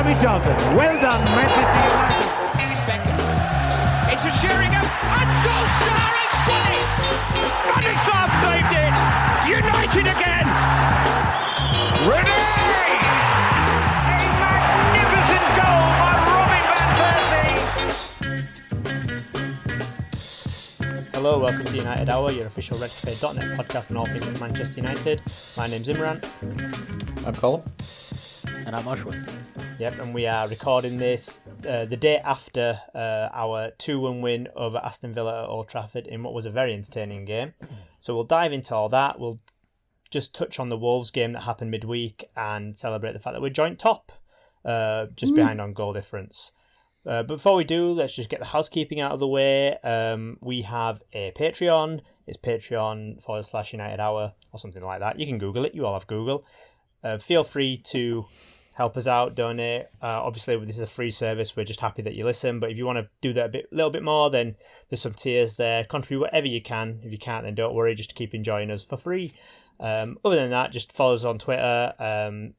Bobby Charlton, well done, Manchester United. It's a Sheringham, and Solskjaer has won it! And it's half saved it! United again! Ready! A magnificent goal by Robin van Persie! Hello, welcome to United Hour, your official redcafe.net podcast on all things Manchester United. My name's Imran. I'm Colm. And I'm Ashwin. Yep, and we are recording this the day after our 2-1 win over Aston Villa at Old Trafford in what was a very entertaining game. So we'll dive into all that. We'll just touch on the Wolves game that happened midweek and celebrate the fact that we're joint top, just behind on goal difference. But before we do, let's just get the housekeeping out of the way. We have a Patreon. It's Patreon.com/United Hour or something like that. You can Google it. You all have Google. Feel free to help us out, donate. Obviously, this is a free service. We're just happy that you listen. But if you want to do that a little bit more, then there's some tiers there. Contribute whatever you can. If you can't, then don't worry. Just keep enjoying us for free. Other than that, just follow us on Twitter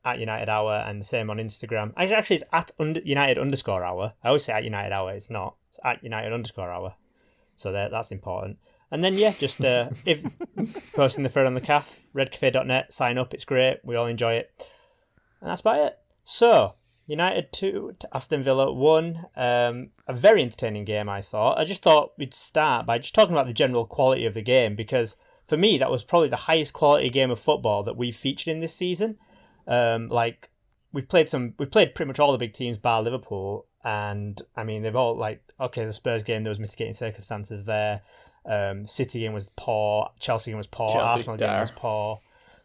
at United Hour and the same on Instagram. Actually, it's at United_Hour. I always say at United Hour. It's not. It's at United_Hour. So that's important. And then, yeah, just if posting the thread on the CAF, redcafe.net, sign up. It's great. We all enjoy it. And that's about it. So, United 2 to Aston Villa 1. A very entertaining game, I thought. I just thought we'd start by just talking about the general quality of the game because for me, that was probably the highest quality game of football that we've featured in this season. We've played pretty much all the big teams bar Liverpool, and I mean they've all the Spurs game, there was mitigating circumstances there. City game was poor, Chelsea game was poor, Arsenal game was poor.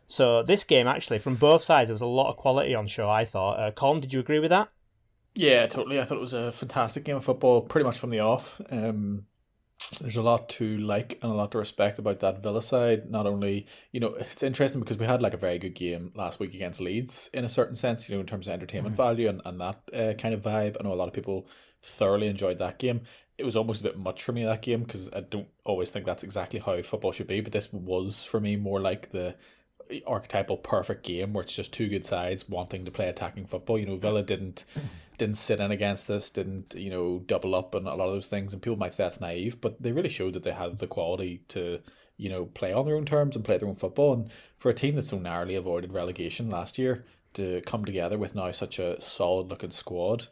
So this game actually, from both sides, there was a lot of quality on show. I thought. Colm, did you agree with that? Yeah, totally. I thought it was a fantastic game of football, pretty much from the off. There's a lot to like and a lot to respect about that Villa side. Not only, it's interesting because we had a very good game last week against Leeds in a certain sense, in terms of entertainment value and that kind of vibe. I know a lot of people thoroughly enjoyed that game. It was almost a bit much for me, that game, because I don't always think that's exactly how football should be. But this was, for me, more like the archetypal perfect game where it's just two good sides wanting to play attacking football. Villa didn't sit in against us, didn't double up and a lot of those things, and people might say that's naive, but they really showed that they had the quality to play on their own terms and play their own football. And for a team that so narrowly avoided relegation last year to come together with now such a solid looking squad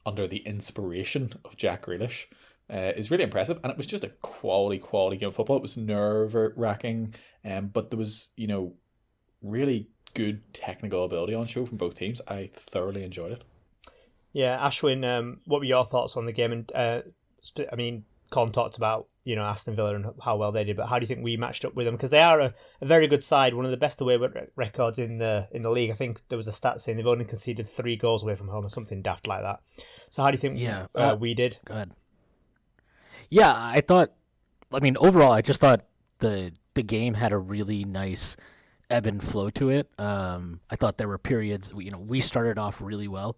under the inspiration of Jack Grealish is really impressive. And it was just a quality game of football. It was nerve wracking, but there was really good technical ability on show from both teams. I thoroughly enjoyed it. Yeah, Ashwin, what were your thoughts on the game? And Colm talked about Aston Villa and how well they did, but how do you think we matched up with them? Because they are a very good side, one of the best away records in the league. I think there was a stat saying they've only conceded 3 goals away from home or something daft like that. So how do you think we did? Go ahead. Yeah, I thought. Overall, I just thought the game had a really nice ebb and flow to it. I thought there were periods. We started off really well.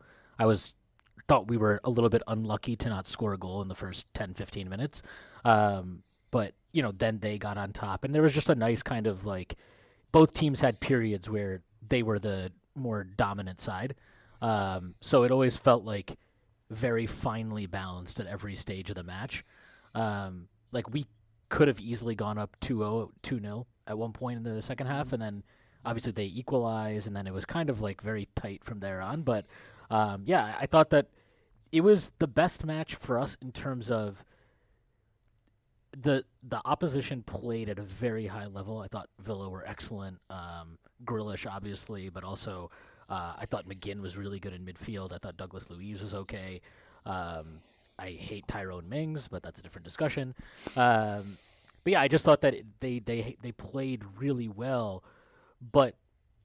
Thought we were a little bit unlucky to not score a goal in the first 10-15 minutes. But then they got on top, and there was just a nice kind of both teams had periods where they were the more dominant side. So it always felt very finely balanced at every stage of the match. We could have easily gone up 2-0 at one point in the second half, and then obviously they equalized, and then it was kind of very tight from there on. But I thought that it was the best match for us in terms of the opposition played at a very high level. I thought Villa were excellent. Grealish, obviously, but also I thought McGinn was really good in midfield. I thought Douglas Luiz was okay. I hate Tyrone Mings, but that's a different discussion. But yeah, I just thought that they played really well, but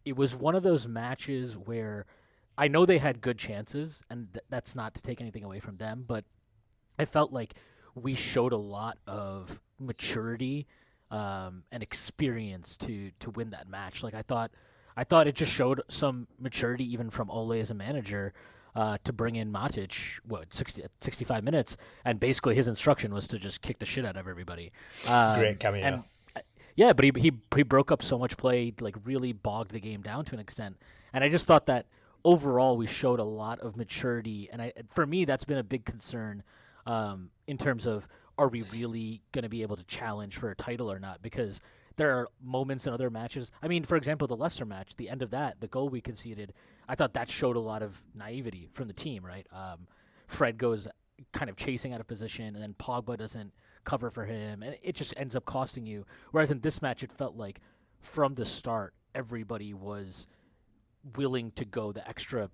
it was one of those matches where I know they had good chances, and that's not to take anything away from them, but I felt like we showed a lot of maturity and experience to win that match. I thought it just showed some maturity even from Ole as a manager to bring in Matic, 65 minutes, and basically his instruction was to just kick the shit out of everybody. Great cameo. And, yeah, but he broke up so much play, really bogged the game down to an extent. And I just thought that overall we showed a lot of maturity, and for me that's been a big concern in terms of, are we really going to be able to challenge for a title or not? Because there are moments in other matches. I mean, for example, the Leicester match, the end of that, the goal we conceded, I thought that showed a lot of naivety from the team, right? Fred goes kind of chasing out of position, and then Pogba doesn't cover for him, and it just ends up costing you. Whereas in this match, it felt like from the start, everybody was willing to go the extra,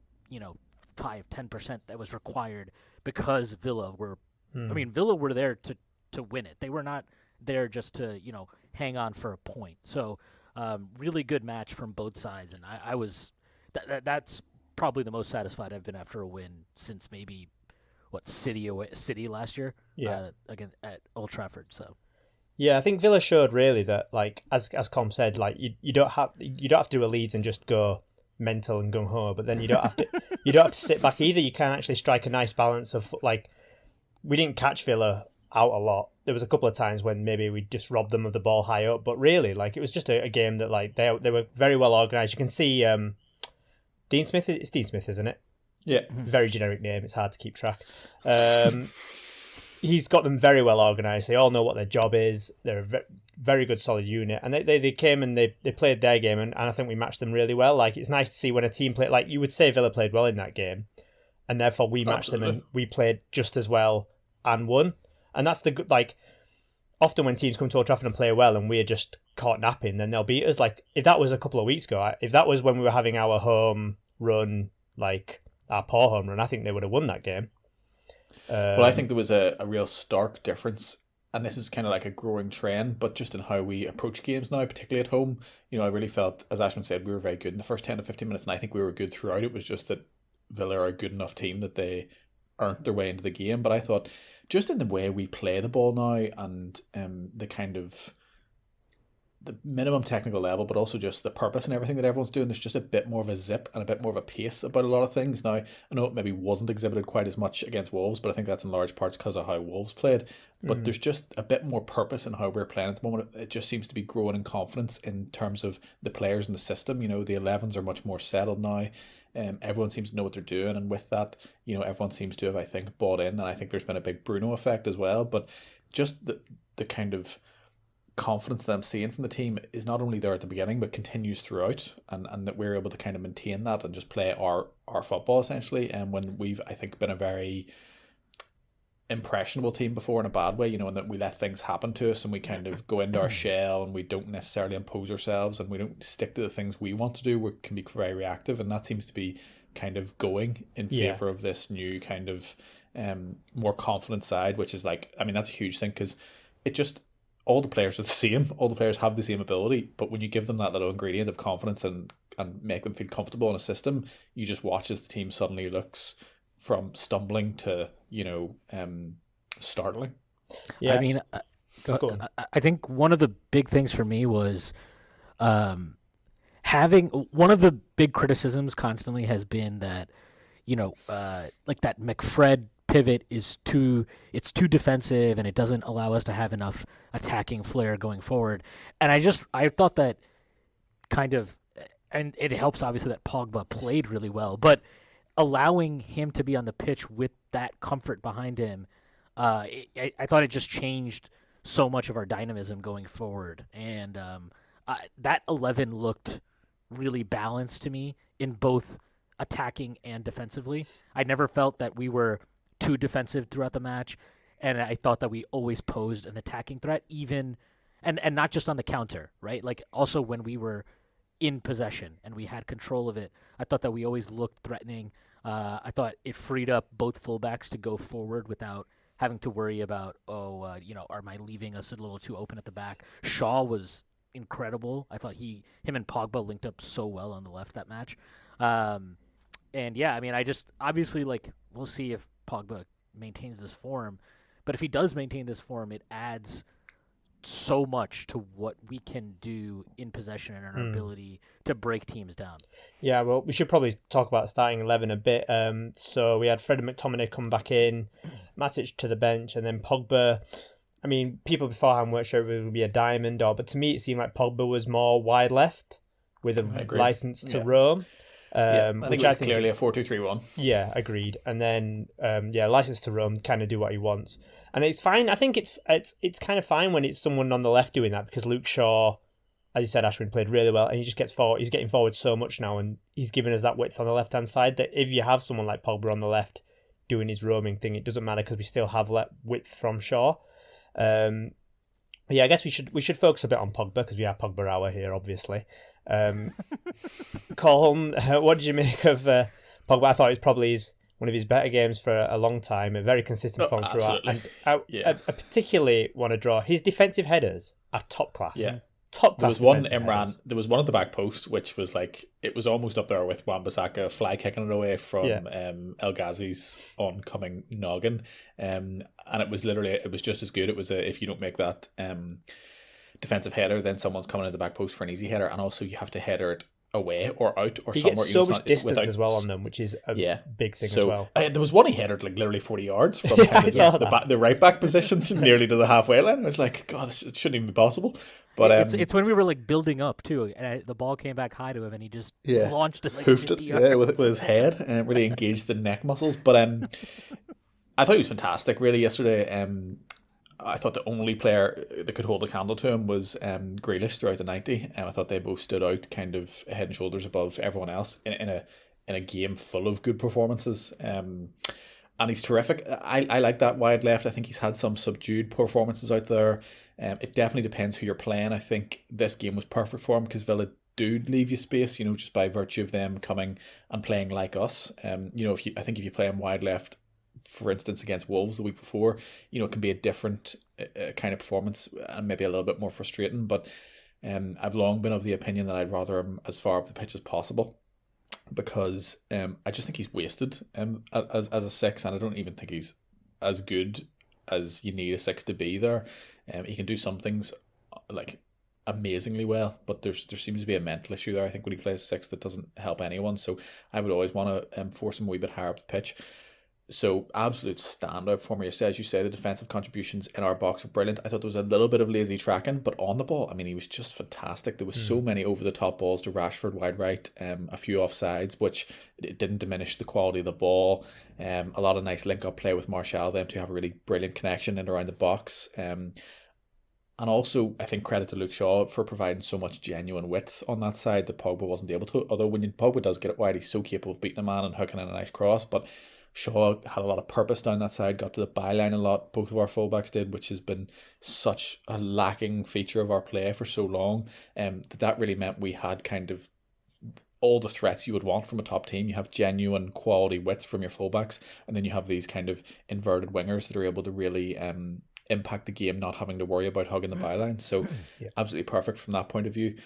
5-10% that was required, because Villa were, Villa were there to win it. They were not there just to, hang on for a point. So really good match from both sides, and I was that's probably the most satisfied I've been after a win since maybe City last year, again at Old Trafford. So yeah, I think Villa showed really that, like, as Colm said, like you don't have to do a Leeds and just go mental and gung ho, but then you don't have to sit back either. You can actually strike a nice balance of, like, we didn't catch Villa out a lot. There was a couple of times when maybe we just robbed them of the ball high up, but really, like, it was just a game that, like, they were very well organised. You can see Dean Smith. It's Dean Smith, isn't it? Yeah. Very generic name. It's hard to keep track. He's got them very well organised. They all know what their job is. They're a very good, solid unit. And they came and they played their game, and I think we matched them really well. Like, it's nice to see when a team play, like, you would say Villa played well in that game, and therefore we matched them and we played just as well and won. And that's the good, like, often when teams come to Old Trafford and play well and we're just caught napping, then they'll beat us. Like, if that was a couple of weeks ago, if that was when we were having our home run, like our poor home run, I think they would have won that game. Well, I think there was a real stark difference, and this is kind of like a growing trend, but just in how we approach games now, particularly at home. I really felt, as Ashwin said, we were very good in the first 10 to 15 minutes, and I think we were good throughout. It was just that Villa are a good enough team that they earned their way into the game. But I thought, just in the way we play the ball now, and the kind of the minimum technical level, but also just the purpose and everything that everyone's doing, there's just a bit more of a zip and a bit more of a pace about a lot of things. Now, I know it maybe wasn't exhibited quite as much against Wolves, but I think that's in large parts because of how Wolves played. But there's just a bit more purpose in how we're playing at the moment. It just seems to be growing in confidence in terms of the players in the system. The 11s are much more settled now. Everyone seems to know what they're doing, and with that, everyone seems to have, I think, bought in, and I think there's been a big Bruno effect as well. But just the kind of confidence that I'm seeing from the team is not only there at the beginning, but continues throughout, and that we're able to kind of maintain that and just play our football essentially. And when we've, I think, been a very impressionable team before in a bad way, and that we let things happen to us and we kind of go into our shell and we don't necessarily impose ourselves and we don't stick to the things we want to do. We can be very reactive, and that seems to be kind of going in favour of this new kind of more confident side, which is like, I mean, that's a huge thing, because it just, all the players are the same. All the players have the same ability, but when you give them that little ingredient of confidence and make them feel comfortable in a system, you just watch as the team suddenly looks from stumbling to, startling. Yeah, I mean, I think one of the big things for me was having, one of the big criticisms constantly has been that, like that McFred pivot is too defensive, and it doesn't allow us to have enough attacking flair going forward. And I thought that kind of, and it helps obviously that Pogba played really well, but allowing him to be on the pitch with that comfort behind him, I thought it just changed so much of our dynamism going forward. And that 11 looked really balanced to me in both attacking and defensively. I never felt that we were too defensive throughout the match, and I thought that we always posed an attacking threat, even and not just on the counter, right? Like, also when we were in possession and we had control of it, I thought that we always looked threatening. I thought it freed up both fullbacks to go forward without having to worry about, am I leaving us a little too open at the back? Shaw was incredible. I thought him and Pogba linked up so well on the left that match. And yeah, I mean, I just, obviously, like, we'll see if Pogba maintains this form, but if he does maintain this form, it adds so much to what we can do in possession and our ability to break teams down. Yeah, well, we should probably talk about starting 11 a bit. So we had Fred and McTominay come back in, Matic to the bench, and then Pogba. I mean, people beforehand weren't sure if it would be a diamond, but to me it seemed like Pogba was more wide left with a license to roam. I think it was clearly a 4-2-3-1. Yeah, agreed. And then license to roam, kind of do what he wants, and it's fine. I think it's kind of fine when it's someone on the left doing that, because Luke Shaw, as you said, Ashwin played really well, and he just gets forward. He's getting forward so much now, and he's giving us that width on the left hand side that if you have someone like Pogba on the left doing his roaming thing, it doesn't matter because we still have width from Shaw. I guess we should focus a bit on Pogba because we are Pogba hour here, obviously. Colm, what did you make of Pogba? I thought it was probably one of his better games for a long time. A very consistent form throughout. And I particularly want to draw his defensive headers are top class. Yeah. Top there class. was one Imran. There was one at the back post, which was like it was almost up there with Wan-Bissaka fly kicking it away from El Ghazi's oncoming noggin, and it was just as good. It was if you don't make that defensive header, then someone's coming at the back post for an easy header, and also you have to header it away or out or he somewhere. Gets so much distance as well on them, which is a big thing as well. There was one he headed like literally 40 yards from the right back position, nearly to the halfway line. I was like, God, it shouldn't even be possible. But it's when we were like building up too, and the ball came back high to him, and he just launched it like hoofed 50 it, yards. with his head, and really engaged the neck muscles. But I thought he was fantastic, really, yesterday. I thought the only player that could hold a candle to him was Grealish throughout the 90. I thought they both stood out kind of head and shoulders above everyone else in a game full of good performances. And he's terrific. I like that wide left. I think he's had some subdued performances out there. It definitely depends who you're playing. I think this game was perfect for him because Villa do leave you space, just by virtue of them coming and playing like us. I think if you play him wide left, for instance, against Wolves the week before, it can be a different kind of performance and maybe a little bit more frustrating. But I've long been of the opinion that I'd rather him as far up the pitch as possible, because I just think he's wasted as a 6, and I don't even think he's as good as you need a 6 to be there. He can do some things like amazingly well, but there seems to be a mental issue there, I think, when he plays 6 that doesn't help anyone. So I would always want to force him a wee bit higher up the pitch. So absolute standout for me. As you say, the defensive contributions in our box are brilliant. I thought there was a little bit of lazy tracking, but on the ball, I mean, he was just fantastic. There was so many over the top balls to Rashford wide right, a few offsides, which it didn't diminish the quality of the ball. A lot of nice link up play with Martial, them to have a really brilliant connection in around the box. And also, I think credit to Luke Shaw for providing so much genuine width on that side that Pogba wasn't able to. Although when Pogba does get it wide, he's so capable of beating a man and hooking in a nice cross, but Shaw had a lot of purpose down that side, got to the byline a lot. Both of our fullbacks did, which has been such a lacking feature of our play for so long. That really meant we had kind of all the threats you would want from a top team. You have genuine quality width from your fullbacks, and then you have these kind of inverted wingers that are able to really impact the game, not having to worry about hugging the byline. So absolutely perfect from that point of view.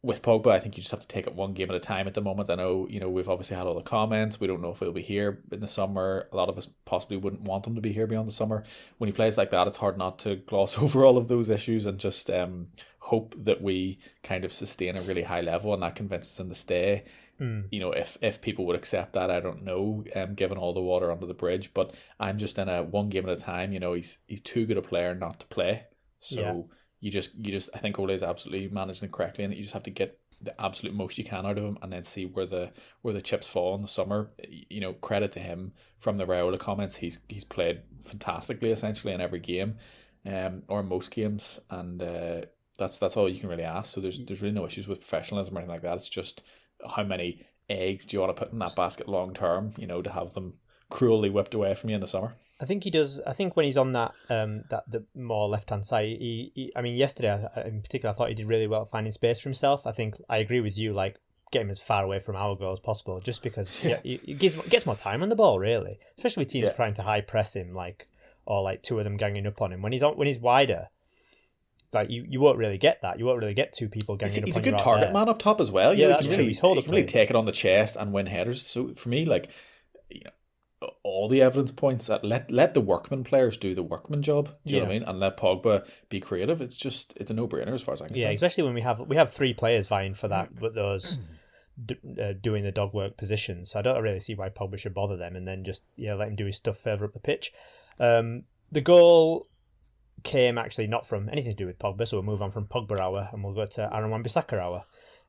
With Pogba, I think you just have to take it one game at a time at the moment. I know, we've obviously had all the comments. We don't know if he'll be here in the summer. A lot of us possibly wouldn't want him to be here beyond the summer. When he plays like that, it's hard not to gloss over all of those issues and just hope that we kind of sustain a really high level and that convinces him to stay. If people would accept that, I don't know, given all the water under the bridge. But I'm just in a one game at a time. He's too good a player not to play. So you just I think Ole is absolutely managing it correctly, and that you just have to get the absolute most you can out of him and then see where the chips fall in the summer. Credit to him from the Raiola comments. He's played fantastically essentially in every game, or most games, and that's all you can really ask. So there's really no issues with professionalism or anything like that. It's just how many eggs do you want to put in that basket long term, to have them cruelly whipped away from you in the summer. I think he does. I think when he's on that the more left hand side, I mean, yesterday in particular, I thought he did really well finding space for himself. I think I agree with you. Like, get him as far away from our goal as possible, just because he gets more time on the ball, really. Especially with teams trying to high press him, or two of them ganging up on him. When he's wider, like you won't really get that. You won't really get two people ganging up on you. He's a good target man up top as well. Yeah, that's he true. he can really take it on the chest and win headers. So for me, all the evidence points that let the workman players do the workman job. Do you know what I mean? And let Pogba be creative. It's a no-brainer as far as I can say. Yeah, especially when we have three players vying for that, but those doing the dog work positions. So I don't really see why Pogba should bother them, and then just let him do his stuff further up the pitch. The goal came actually not from anything to do with Pogba, so we'll move on from Pogba hour and we'll go to Aaron Wan-Bissaka hour.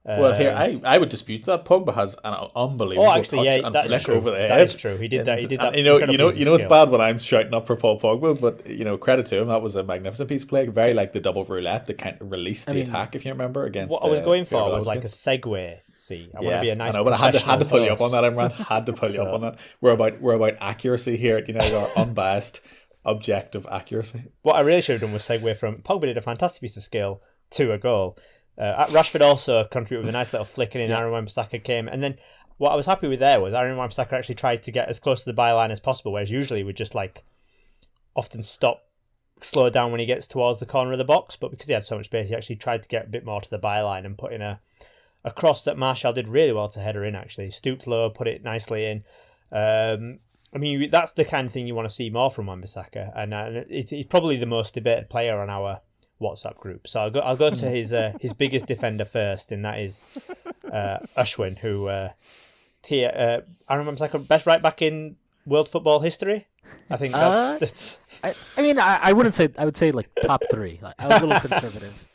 Well, here I would dispute that. Pogba has an unbelievable touch and flick over the head. That is true. He did that. He did that. It's bad when I'm shouting up for Paul Pogba, but credit to him. That was a magnificent piece of play. Very like the double roulette that kind of released the attack. If you remember, against what I was going for was like a segue. See, I want to be a nice. I know, but I had to pull you up on that, Imran. Had to pull you up on that. We're about accuracy here. Our unbiased, objective accuracy. What I really should have done was segue from Pogba did a fantastic piece of skill to a goal. Rashford also contributed with a nice little flick, and Aaron Wan-Bissaka came. And then what I was happy with there was Aaron Wan-Bissaka actually tried to get as close to the byline as possible, whereas usually we just like often slow down when he gets towards the corner of the box. But because he had so much space, he actually tried to get a bit more to the byline and put in a cross that Martial did really well to header in, actually. He stooped low, put it nicely in. That's the kind of thing you want to see more from Wan-Bissaka. And he's probably the most debated player on our WhatsApp group. So I'll go to his biggest defender first, and that is Ashwin, who Aaron Wan-Bissaka best right back in world football history. I think that's. I wouldn't say. I would say like top 3. Like, I'm a little conservative.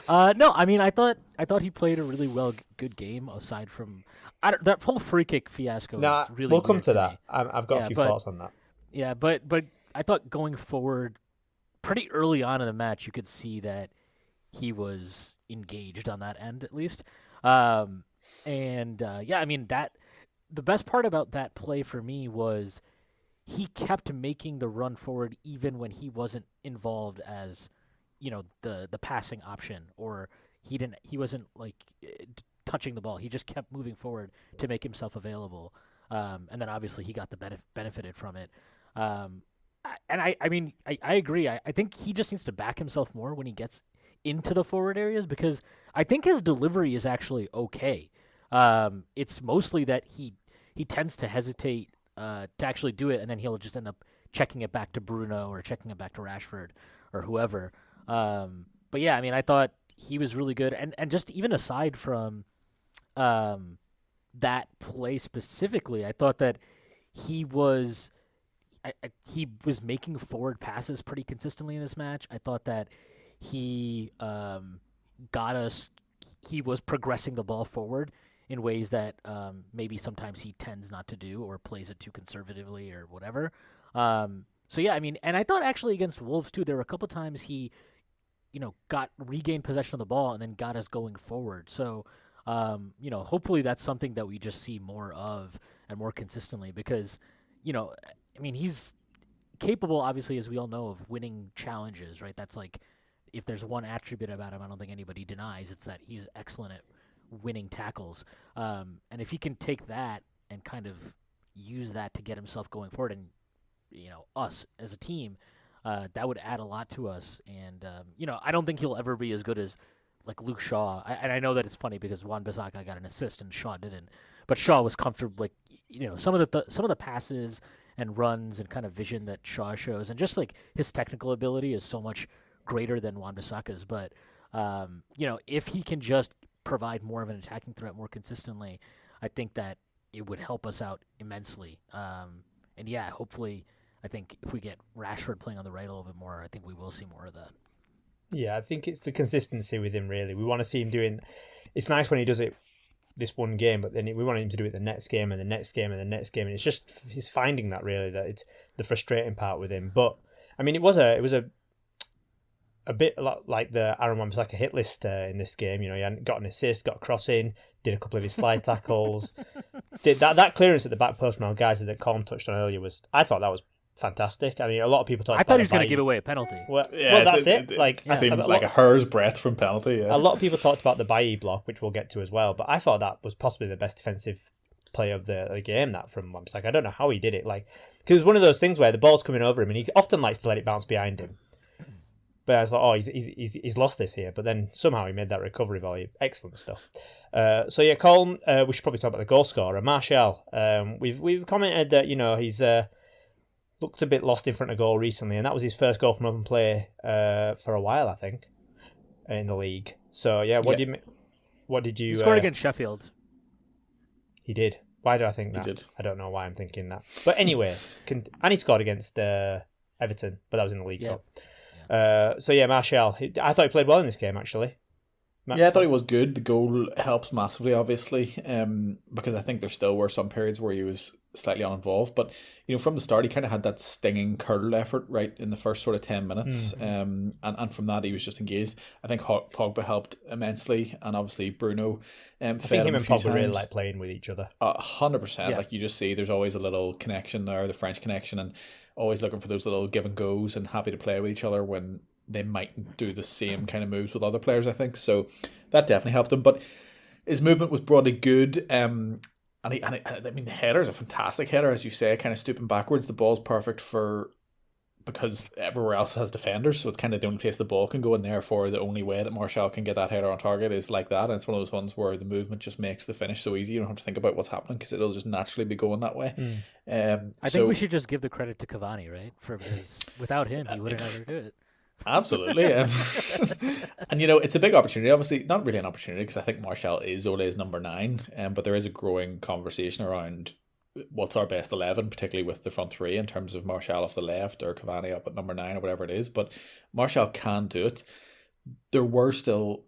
No, I thought he played a really good game aside from that whole free kick fiasco. Was really we'll come to that. Me. I've got a few thoughts on that. Yeah, but I thought going forward, pretty early on in the match, you could see that he was engaged on that end at least. The best part about that play for me was he kept making the run forward even when he wasn't involved as the passing option, or he wasn't like touching the ball. He just kept moving forward to make himself available, and then obviously he got the benefited from it. I agree. I think he just needs to back himself more when he gets into the forward areas, because I think his delivery is actually okay. It's mostly that he tends to hesitate to actually do it, and then he'll just end up checking it back to Bruno or checking it back to Rashford or whoever. But yeah, I thought he was really good, and just even aside from that play specifically, I thought that he was making forward passes pretty consistently in this match. I thought that he he was progressing the ball forward in ways that maybe sometimes he tends not to do, or plays it too conservatively or whatever. So yeah, and I thought actually against Wolves too, there were a couple times he regained possession of the ball and then got us going forward. So, hopefully that's something that we just see more of and more consistently, because, he's capable, obviously, as we all know, of winning challenges, right? That's like, if there's one attribute about him I don't think anybody denies, it's that he's excellent at winning tackles. And if he can take that and kind of use that to get himself going forward, and, us as a team, that would add a lot to us. And, I don't think he'll ever be as good as like Luke Shaw. And I know that it's funny because Wan-Bissaka got an assist and Shaw didn't. But Shaw was comfortable, like, some of the passes and runs and kind of vision that Shaw shows, and just like his technical ability is so much greater than Wan-Bissaka's. But, if he can just provide more of an attacking threat more consistently, I think that it would help us out immensely. And yeah, hopefully, I think if we get Rashford playing on the right a little bit more, I think we will see more of that. Yeah, I think it's the consistency with him, really. We want to see him doing... It's nice when he does it this one game, but then we want him to do it the next game and the next game and the next game. And it's just he's finding that, really, that it's the frustrating part with him. But, it was a bit like the Aaron Wan-Bissaka hit list in this game. He hadn't got an assist, got a cross in, did a couple of his slide tackles. That clearance at the back post from our guys that Colm touched on earlier I thought that was fantastic. A lot of people talked. I thought he was going to give away a penalty. Well, that's it. It seemed like a hair's breadth from penalty. Yeah. A lot of people talked about the Bailly block, which we'll get to as well. But I thought that was possibly the best defensive play of the game. That from Wan-Bissaka. I don't know how he did it. Because it was one of those things where the ball's coming over him, and he often likes to let it bounce behind him. But I was like, he's lost this here. But then somehow he made that recovery volley. Excellent stuff. Colm, we should probably talk about the goal scorer, Martial. We've commented that he's looked a bit lost in front of goal recently, and that was his first goal from open play for a while, I think, in the league. So yeah, what did you? He scored against Sheffield. He did. Why do I think that? He did. I don't know why I'm thinking that. But anyway, and he scored against Everton, but that was in the League Cup. Yeah. Martial. I thought he played well in this game, actually. Yeah, I thought he was good. The goal helps massively, obviously, because I think there still were some periods where he was slightly uninvolved. But, from the start, he kind of had that stinging curl effort right in the first sort of 10 minutes. And from that, he was just engaged. I think Pogba helped immensely, and obviously Bruno I fed think him him a and few Pogba really times. like playing with each other. 100%. Yeah. Like, you just see there's always a little connection there, the French connection, and always looking for those little give and goes and happy to play with each other when they mightn't do the same kind of moves with other players, I think. So that definitely helped him. But his movement was broadly good. I mean, the header is a fantastic header, as you say, kind of stooping backwards. The ball's perfect because everywhere else has defenders, so it's kind of the only place the ball can go, and therefore the only way that Martial can get that header on target is like that. And it's one of those ones where the movement just makes the finish so easy. You don't have to think about what's happening because it'll just naturally be going that way. I think we should just give the credit to Cavani, right? Because without him, he wouldn't ever do it. Absolutely. And it's a big opportunity. Obviously, not really an opportunity because I think Martial is Ole's number 9, but there is a growing conversation around what's our best 11, particularly with the front three in terms of Martial off the left or Cavani up at number 9 or whatever it is. But Martial can do it. There were still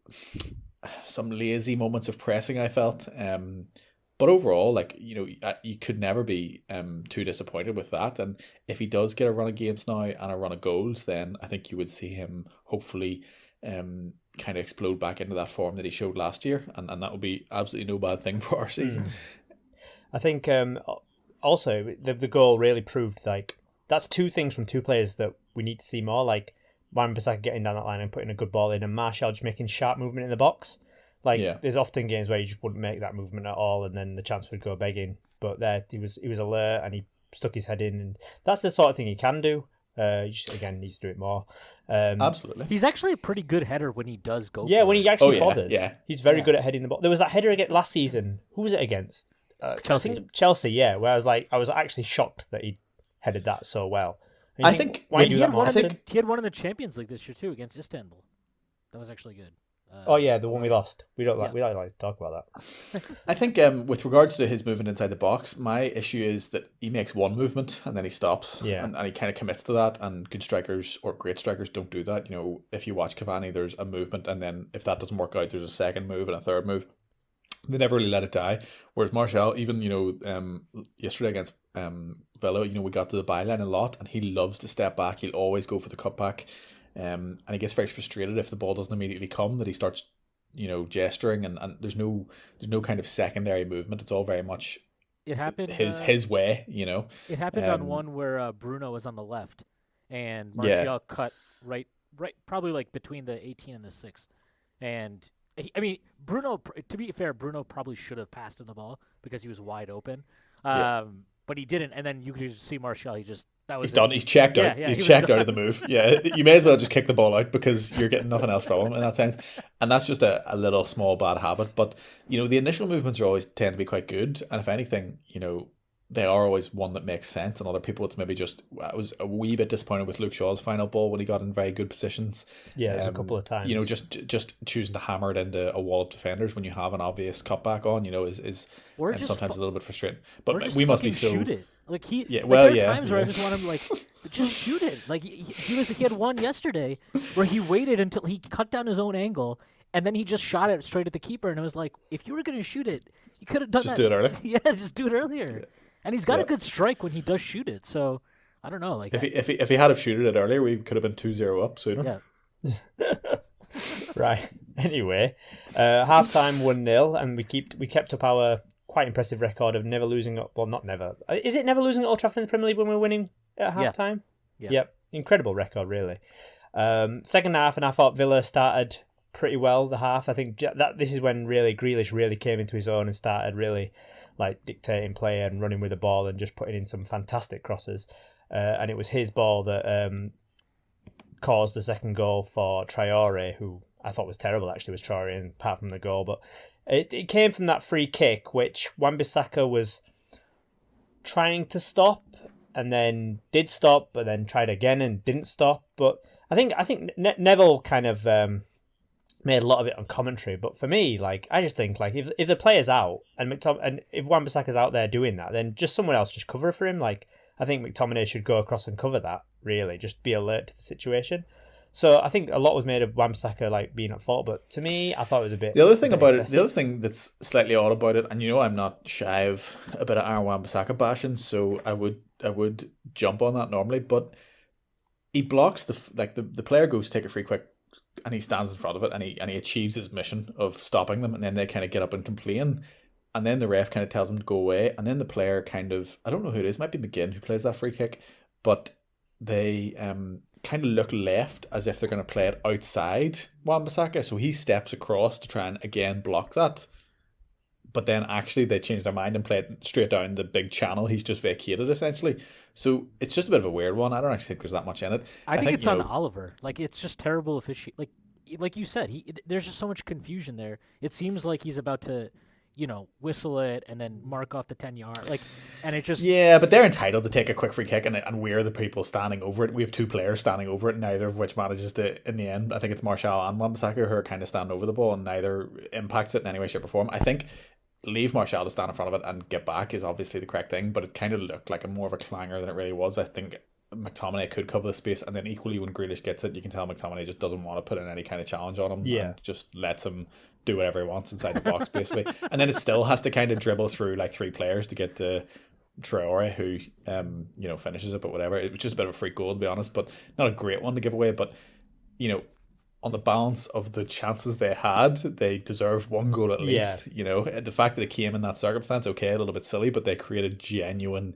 some lazy moments of pressing, I felt. But overall, you could never be too disappointed with that. And if he does get a run of games now and a run of goals, then I think you would see him hopefully kind of explode back into that form that he showed last year. And that would be absolutely no bad thing for our season. I think also the goal really proved that's two things from two players that we need to see more. Like Wan-Bissaka getting down that line and putting a good ball in, and Martial just making sharp movement in the box. There's often games where you just wouldn't make that movement at all, and then the chance would go begging. But there, he was alert and he stuck his head in, and that's the sort of thing he can do. He just again needs to do it more. Absolutely, he's actually a pretty good header when he does go. Yeah, when he actually yeah, bothers. yeah. He's very good at heading the ball. There was that header against last season. Who was it against? Chelsea. I think Chelsea. Yeah, where I was actually shocked that he headed that so well. I think why he do that more often? He had one in the Champions League this year too against Istanbul. That was actually good. Oh yeah, the one we lost. We don't like to talk about that. I think with regards to his movement inside the box, my issue is that he makes one movement and then he stops. Yeah. And he kind of commits to that, and good strikers or great strikers don't do that. If you watch Cavani, there's a movement, and then if that doesn't work out, there's a second move and a third move. They never really let it die. Whereas Martial, even yesterday against Villa, we got to the byline a lot, and he loves to step back. He'll always go for the cutback. And he gets very frustrated if the ball doesn't immediately come, that he starts, gesturing, and there's no kind of secondary movement. It's all very much it happened his way, It happened on one where Bruno was on the left, and Martial cut right, probably like between the 18 and the 6, and Bruno. To be fair, Bruno probably should have passed him the ball because he was wide open, but he didn't. And then you could just see Martial. He's done. He's checked out. Yeah, he's checked out of the move. Yeah, you may as well just kick the ball out because you're getting nothing else from him in that sense. And that's just a little small bad habit. But the initial movements always tend to be quite good. And if anything, they are always one that makes sense. And other people, it's maybe just I was a wee bit disappointed with Luke Shaw's final ball when he got in very good positions. Yeah, there's a couple of times. Just choosing to hammer it into a wall of defenders when you have an obvious cutback on, is sometimes a little bit frustrating. But we must be so. Shoot it. There are times where I just want him just shoot it. He had one yesterday where he waited until he cut down his own angle, and then he just shot it straight at the keeper. And I was like, if you were going to shoot it, you could have done just that. Do it earlier. Yeah, just do it earlier. Yeah. And he's got a good strike when he does shoot it. So I don't know. If he had have shooted it earlier, we could have been 2-0 up sooner. Yeah. Right. Anyway, half time 1-0, and we kept up our quite impressive record of never losing. Well, not never. Is it never losing at Old Trafford in the Premier League when we're winning at half time? Yeah. Yep. Incredible record, really. Second half, and I thought Villa started pretty well. The half, I think that this is when really Grealish really came into his own and started really dictating play and running with the ball and just putting in some fantastic crosses. And it was his ball that caused the second goal for Traore, who I thought was terrible. Actually, was Traore, apart from the goal, but. It came from that free kick, which Wan-Bissaka was trying to stop, and then did stop, but then tried again and didn't stop. But I think Neville kind of made a lot of it on commentary. But for me, I just think if the player's out and if Wan-Bissaka's out there doing that, then just someone else just cover for him. I think McTominay should go across and cover that. Really, just be alert to the situation. So I think a lot was made of Wan-Bissaka like being at fault, but to me, I thought it was a bit. The other thing about excessive. it, the other thing that's slightly odd about it, and I'm not shy of a bit of Aaron Wan-Bissaka bashing, so I would jump on that normally, but he blocks the player goes to take a free kick, and he stands in front of it, and he achieves his mission of stopping them, and then they kind of get up and complain, and then the ref kind of tells him to go away, and then the player kind of, I don't know who it is, it might be McGinn who plays that free kick, but they kind of look left as if they're going to play it outside Wan-Bissaka, so he steps across to try and again block that, but then actually they change their mind and play it straight down the big channel he's just vacated essentially. So it's just a bit of a weird one. I don't actually think there's that much in it. I think it's on Oliver. Like, it's just terrible officiating. Like you said, there's just so much confusion there. It seems like he's about to, whistle it and then mark off the 10-yard. And it just... Yeah, but they're entitled to take a quick free kick, and we're the people standing over it. We have two players standing over it, neither of which manages to, in the end, I think it's Martial and Wan-Bissaka who are kind of standing over the ball, and neither impacts it in any way, shape or form. I think leave Martial to stand in front of it and get back is obviously the correct thing, but it kind of looked like more of a clanger than it really was. I think McTominay could cover the space, and then equally when Grealish gets it, you can tell McTominay just doesn't want to put in any kind of challenge on him, and just lets him do whatever he wants inside the box basically. And then it still has to kind of dribble through like three players to get to Traore, who finishes it, but whatever. It was just a bit of a freak goal, to be honest, but not a great one to give away. But on the balance of the chances they had, they deserved one goal at least. The fact that it came in that circumstance, okay, a little bit silly, but they created genuine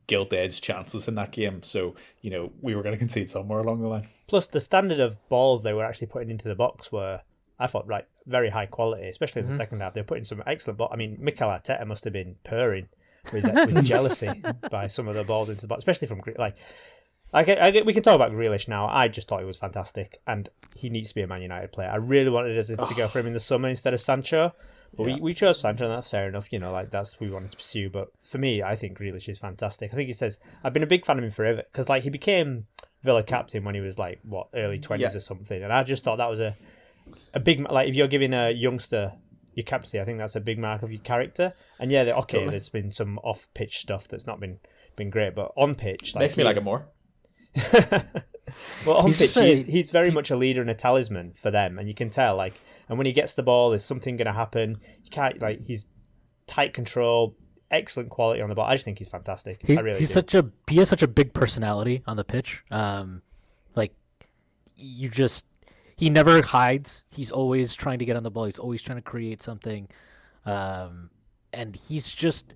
gilt-edged chances in that game. So, we were going to concede somewhere along the line. Plus, the standard of balls they were actually putting into the box were, I thought, very high quality, especially in the second half. They were putting some excellent balls. I mean, Mikel Arteta must have been purring with jealousy by some of the balls into the box, especially from we can talk about Grealish now. I just thought he was fantastic, and he needs to be a Man United player. I really wanted us to go for him in the summer instead of Sancho, but we chose Sancho, and that's fair enough. That's who we wanted to pursue. But for me, I think Grealish is fantastic. I think he says I've been a big fan of him forever because he became Villa captain when he was early 20s or something, and I just thought that was a big if you're giving a youngster your captaincy, I think that's a big mark of your character. And there's been some off-pitch stuff that's not been great, but on pitch makes me like it more. Well, on pitch, he's very much a leader and a talisman for them, and you can tell. And when he gets the ball, there's something going to happen. You can't he's tight control, excellent quality on the ball. I just think he's fantastic. I really do. He has such a big personality on the pitch. He never hides. He's always trying to get on the ball. He's always trying to create something, and he's just.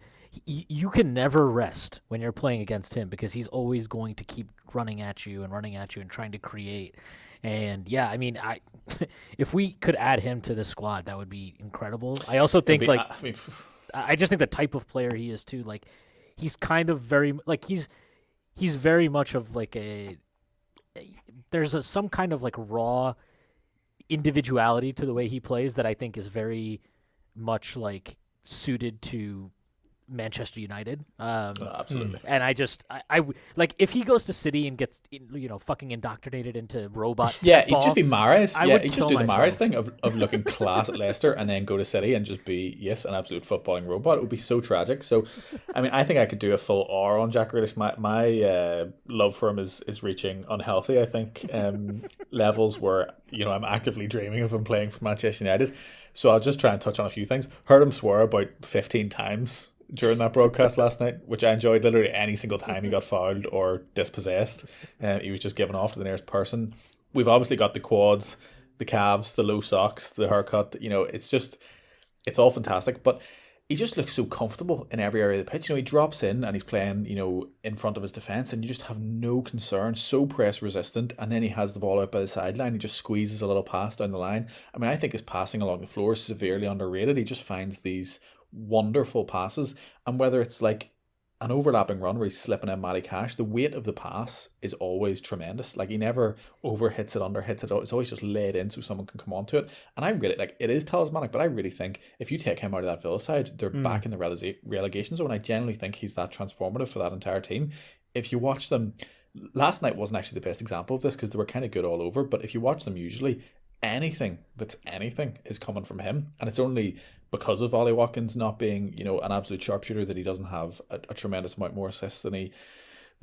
You can never rest when you're playing against him because he's always going to keep running at you and trying to create. And if we could add him to the squad, that would be incredible. I also think I just think the type of player he is too. He's kind of very he's very much of there's some kind of raw individuality to the way he plays that I think is very much suited to Manchester United. Absolutely. And I if he goes to City and gets fucking indoctrinated into robot he'd football, just be Mahrez. He'd just do the myself. Mahrez thing of looking class at Leicester and then go to City and just be an absolute footballing robot. It would be so tragic. So I think I could do a full hour on Jack Grealish. My love for him is reaching unhealthy, I think, levels where I'm actively dreaming of him playing for Manchester United. So I'll just try and touch on a few things. Heard him swear about 15 times during that broadcast last night, which I enjoyed. Literally any single time he got fouled or dispossessed, he was just given off to the nearest person. We've obviously got the quads, the calves, the low socks, the haircut. It's all fantastic, but he just looks so comfortable in every area of the pitch. He drops in and he's playing in front of his defence, and you just have no concern, so press resistant, and then he has the ball out by the sideline. He just squeezes a little pass down the line. I think his passing along the floor is severely underrated. He just finds these wonderful passes, and whether it's an overlapping run where he's slipping in Matty Cash, the weight of the pass is always tremendous. He never over hits it, under hits it. It's always just laid in so someone can come onto it. And I really it is talismanic, but I really think if you take him out of that Villa side, they're back in the relegation zone. I genuinely think he's that transformative for that entire team. If you watch them, last night wasn't actually the best example of this because they were kind of good all over, but if you watch them usually, anything is coming from him, and it's only because of Ollie Watkins not being an absolute sharpshooter that he doesn't have a tremendous amount more assists than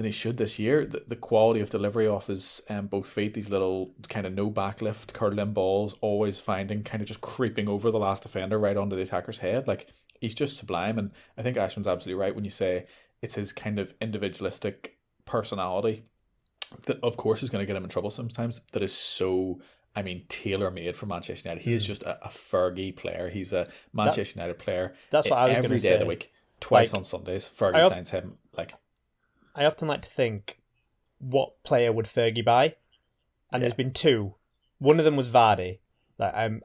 than he should this year. The quality of delivery off his both feet, these little kind of no backlift curling balls, always finding, kind of just creeping over the last defender right onto the attacker's head. Like, he's just sublime. And I think Ashwin's absolutely right when you say it's his kind of individualistic personality that of course is going to get him in trouble sometimes, that is so, I mean, tailor-made for Manchester United. He is just a Fergie player. He's a Manchester United player. That's what I was every gonna day say. of the week, twice Like, on Sundays. Fergie signs him. Like, I often like to think, what player would Fergie buy? And there's been two. One of them was Vardy. Like, I'm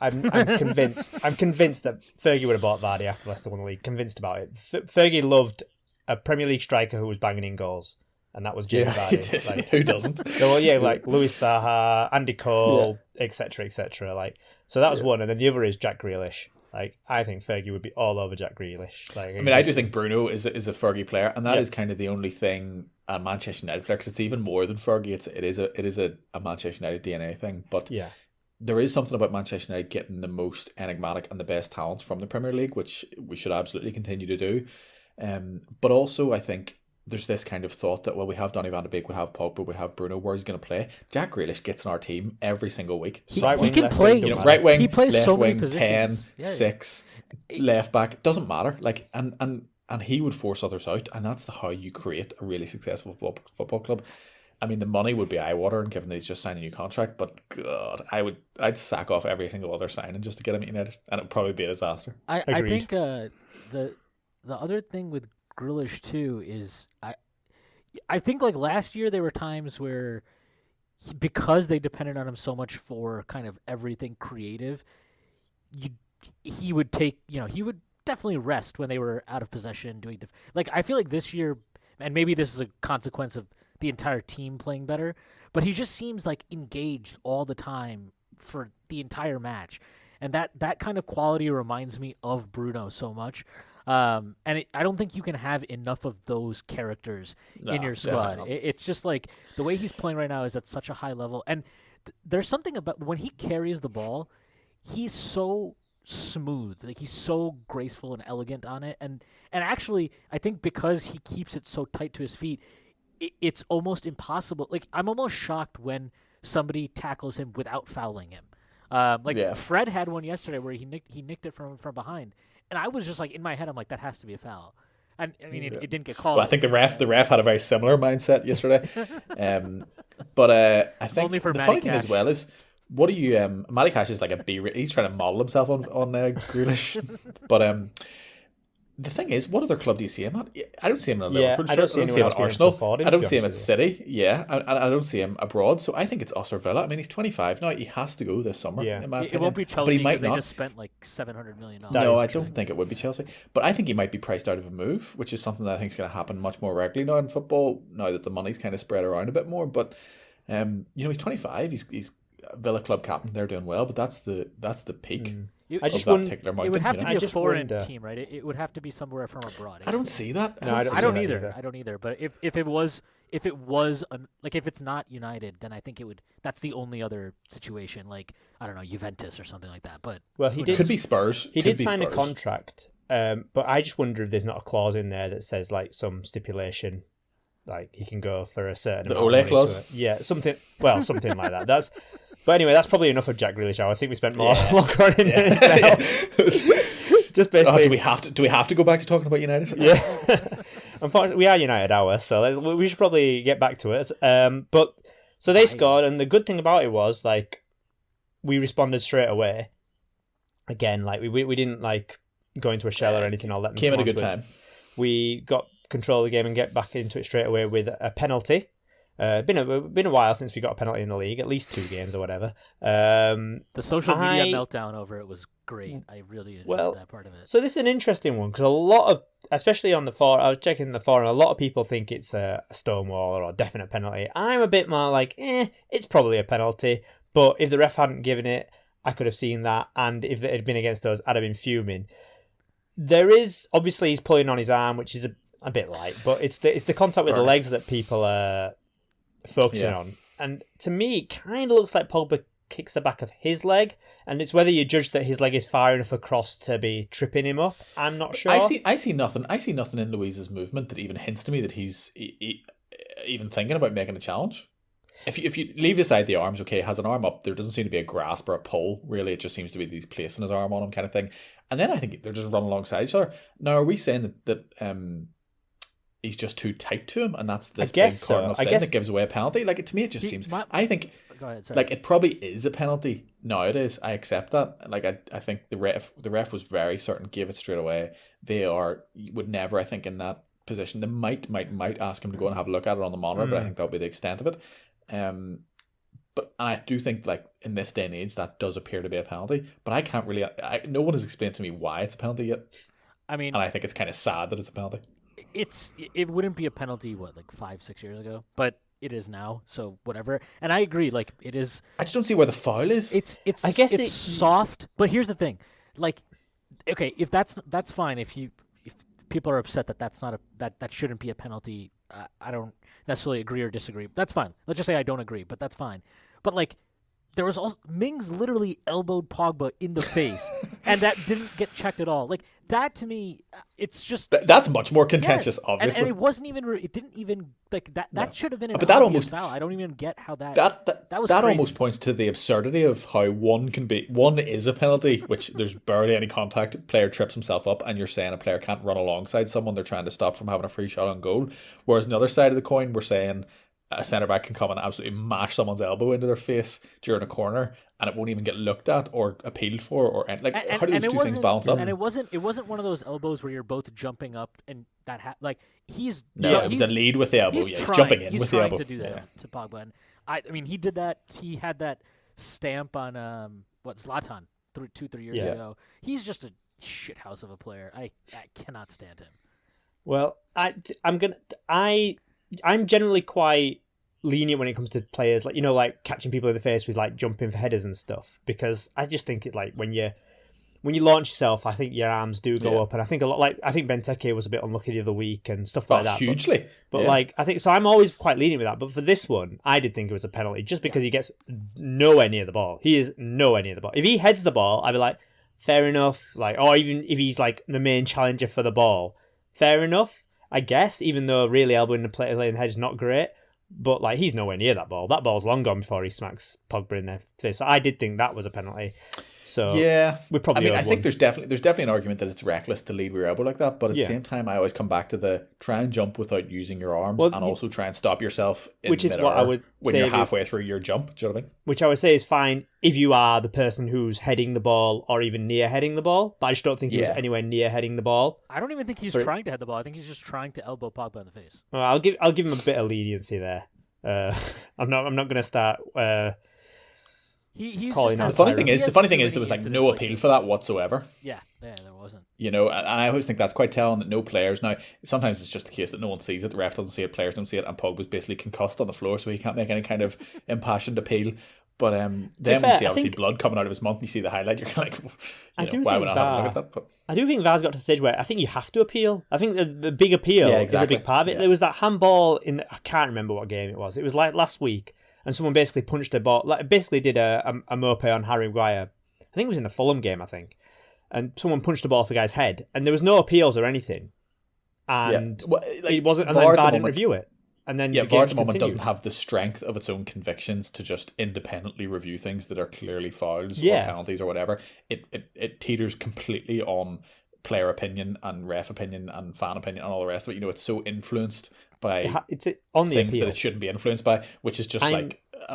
convinced. I'm convinced that Fergie would have bought Vardy after Leicester won the league. Convinced about it. Fergie loved a Premier League striker who was banging in goals, and that was Jamie Vardy. He did. Like, Who doesn't? well, yeah, like Luis Saha, Andy Cole, etc., etc. Like, so that was one, and then the other is Jack Grealish. Like, I think Fergie would be all over Jack Grealish. Like, I mean, I do think Bruno is a Fergie player, and that is kind of the only thing a Manchester United player, because it's even more than Fergie. It is a Manchester United DNA thing. But there is something about Manchester United getting the most enigmatic and the best talents from the Premier League, which we should absolutely continue to do. But also, I think there's this kind of thought that, well, we have Donny van de Beek, we have Pogba, we have Bruno. Where's he going to play? Jack Grealish gets in our team every single week. He can play. Right wing, he plays left so many wing, positions. 10, 6, left back. Doesn't matter. Like, and he would force others out, and that's how you create a really successful football club. I mean, the money would be eye-watering given that he's just signed a new contract, but God, I'd sack off every single other signing just to get him at United, and it would probably be a disaster. I think the other thing with Grealish too is I think like last year there were times where because they depended on him so much for kind of everything creative, he would take, he would definitely rest when they were out of possession doing like I feel like this year, and maybe this is a consequence of the entire team playing better, but he just seems like engaged all the time for the entire match, and that kind of quality reminds me of Bruno so much. I don't think you can have enough of those characters in your squad. It's just like the way he's playing right now is at such a high level, and there's something about when he carries the ball, he's so smooth, like he's so graceful and elegant on it, and actually I think because he keeps it so tight to his feet, it's almost impossible. Like, I'm almost shocked when somebody tackles him without fouling him. Fred had one yesterday where he nicked it from behind. And I was just like, in my head, I'm like, that has to be a foul. And I mean, it didn't get called. Well, I think the ref had a very similar mindset yesterday. But I think the funny thing as well is, what do you? Matty Cash is like he's trying to model himself on Grealish. But the thing is, what other club do you see him at? I don't see him in a Liverpool shirt. I don't see him at Arsenal. I don't see him at City. Yeah, and I don't see him abroad. So I think it's us or Villa. I mean, he's 25 now. He has to go this summer. Yeah. In my opinion. It won't be Chelsea because they just spent like $700 million. No, I don't think it would be Chelsea. But I think he might be priced out of a move, which is something that I think is going to happen much more regularly now in football, now that the money's kind of spread around a bit more. But he's 25. He's Villa club captain. They're doing well, but that's the peak. I just wouldn't. It would have to be a foreign team, right? It would have to be somewhere from abroad. I don't see that. No, I don't either. I don't either. But if it's not United, then I think it would. That's the only other situation, like I don't know, Juventus or something like that. But could be Spurs. He did sign a contract, but I just wonder if there's not a clause in there that says like some stipulation, like he can go for a certain the amount Ole of clause. Yeah, something like that. But anyway, that's probably enough of Jack Grealish. I think we spent more longer on him than now. Just basically, do we have to go back to talking about United? Yeah, unfortunately, we are United hour, so we should probably get back to it. But so they scored, and the good thing about it was like we responded straight away. Again, like we didn't like go into a shell or anything. Or let them came at a good time. We got control of the game and get back into it straight away with a penalty. Been a while since we got a penalty in the league, at least 2 games or whatever. The social media meltdown over it was great. I really enjoyed that part of it. So this is an interesting one because a lot of, especially on the forum, I was checking the forum, a lot of people think it's a stonewall or a definite penalty. I'm a bit more like, it's probably a penalty, but if the ref hadn't given it, I could have seen that, and if it had been against us, I'd have been fuming. There is, obviously he's pulling on his arm, which is a bit light, but it's the contact with the legs that people are focusing on. And to me, it kind of looks like Pogba kicks the back of his leg, and it's whether you judge that his leg is far enough across to be tripping him up. I'm not sure. I see nothing in Luiz's movement that even hints to me that he's even thinking about making a challenge. If you leave aside the arms, okay, has an arm up, there doesn't seem to be a grasp or a pull, really. It just seems to be these placing his arm on him kind of thing. And then I think they're just running alongside each other. Now, are we saying that he's just too tight to him, and that's this big cardinal sin that gives away a penalty? Like, to me, it just seems... I think... Go ahead, sorry. Like, it probably is a penalty. Nowadays, I accept that. Like, I think the ref was very certain, gave it straight away. Would never, I think, in that position. They might ask him to go and have a look at it on the monitor, but I think that'll be the extent of it. But I do think, like, in this day and age, that does appear to be a penalty. But I can't really... no one has explained to me why it's a penalty yet. I mean... And I think it's kind of sad that it's a penalty. It wouldn't be a penalty, like 5-6 years ago? But it is now, so whatever. And I agree, like, it is... I just don't see where the foul is. I guess it's soft, but here's the thing. Like, okay, if that's fine. If people are upset that that's not that shouldn't be a penalty, I don't necessarily agree or disagree. That's fine. Let's just say I don't agree, but that's fine. But, like, there was also... Mings literally elbowed Pogba in the face, and that didn't get checked at all. Like, that to me, it's just... That's much more contentious, obviously. And it wasn't even... It didn't even... Like, that No. should have been an But that obvious almost... foul. I don't even get how that... That was that crazy. almost points to the absurdity of how one is a penalty, which there's barely any contact, player trips himself up, and you're saying a player can't run alongside someone they're trying to stop from having a free shot on goal. Whereas on the other side of the coin, we're saying a centre back can come and absolutely mash someone's elbow into their face during a corner, and it won't even get looked at or appealed for, or like, how do those two things balance up? And it wasn't one of those elbows where you're both jumping up and that like he's it was a lead with the elbow. He's jumping in with the elbow. He's trying to do that to Pogba. And I mean, he did that. He had that stamp on Zlatan 2-3 years ago. He's just a shithouse of a player. I cannot stand him. Well, I'm generally quite lenient when it comes to players, like, you know, like catching people in the face with like jumping for headers and stuff, because I just think it, like, when you launch yourself, I think your arms do go up, and I think a lot, like, I think Benteke was a bit unlucky the other week and stuff like that. Hugely. But like, I think so. I'm always quite lenient with that. But for this one, I did think it was a penalty just because he gets nowhere near the ball. He is nowhere near the ball. If he heads the ball, I'd be like, fair enough. Like, or even if he's like the main challenger for the ball, fair enough, I guess. Even though really elbowing the player in the head is not great. But like, he's nowhere near that ball. That ball's long gone before he smacks Pogba in the face. So I did think that was a penalty. So yeah, we probably. I think there's definitely an argument that it's reckless to lead with your elbow like that. But at the same time, I always come back to the try and jump without using your arms, and also try and stop yourself in which is what I would when say you're halfway through your jump. Do you know what I mean? Which I would say is fine if you are the person who's heading the ball or even near heading the ball. But I just don't think he was anywhere near heading the ball. I don't even think he's trying to head the ball. I think he's just trying to elbow Pogba in the face. Well, I'll give him a bit of leniency there. I'm not going to start. He's calling just out. The funny thing is, there was like no appeal for that whatsoever. Yeah, there wasn't. You know, and I always think that's quite telling that no players now. Sometimes it's just the case that no one sees it. The ref doesn't see it. Players don't see it, and Pogba's basically concussed on the floor, so he can't make any kind of impassioned appeal. But then when you see obviously blood coming out of his mouth, and you see the highlight, you're kind of like, why would I have a look at that? But I do think VAR's got to the stage where I think you have to appeal. I think the big appeal is a big part of it. There was that handball I can't remember what game it was. It was like last week, and someone basically punched a ball, like basically did a mope on Harry Maguire. I think it was in the Fulham game, I think. And someone punched the ball off the guy's head, and there was no appeals or anything. And it wasn't, and then VAR didn't review it. And then VAR at the moment doesn't have the strength of its own convictions to just independently review things that are clearly fouls or penalties or whatever. It teeters completely on player opinion and ref opinion and fan opinion and all the rest of it. You know, it's so influenced by it's on the things appeal that it shouldn't be influenced by, which is just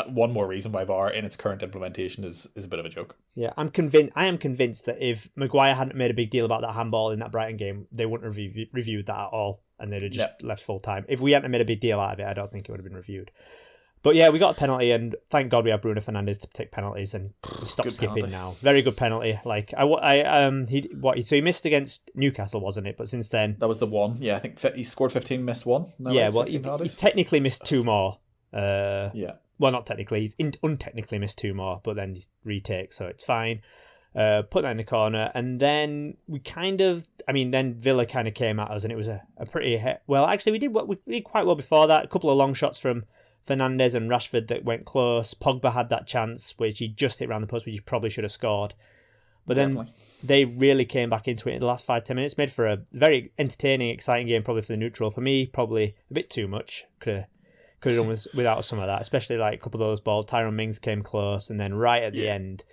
one more reason why VAR in its current implementation is a bit of a joke. Yeah, I am convinced that if Maguire hadn't made a big deal about that handball in that Brighton game, they wouldn't have reviewed that at all, and they'd have just left full time. If we hadn't made a big deal out of it, I don't think it would have been reviewed. But yeah, we got a penalty, and thank God we have Bruno Fernandes to take penalties, and he stopped skipping penalty. Now. Very good penalty. Like he missed against Newcastle, wasn't it? But since then, that was the one. Yeah, I think he scored 15, missed one. He's technically missed two more. Well, not technically. He's untechnically missed two more, but then he's retake, so it's fine. Put that in the corner, and then then Villa kind of came at us, and it was a pretty... Well, actually, we did quite well before that. A couple of long shots from Fernandes and Rashford that went close. Pogba had that chance, which he just hit around the post, which he probably should have scored. But then they really came back into it in the last 5-10 minutes. Made for a very entertaining, exciting game, probably for the neutral. For me, probably a bit too much. Could have could have done without some of that, especially like a couple of those balls. Tyrone Mings came close, and then right at the end,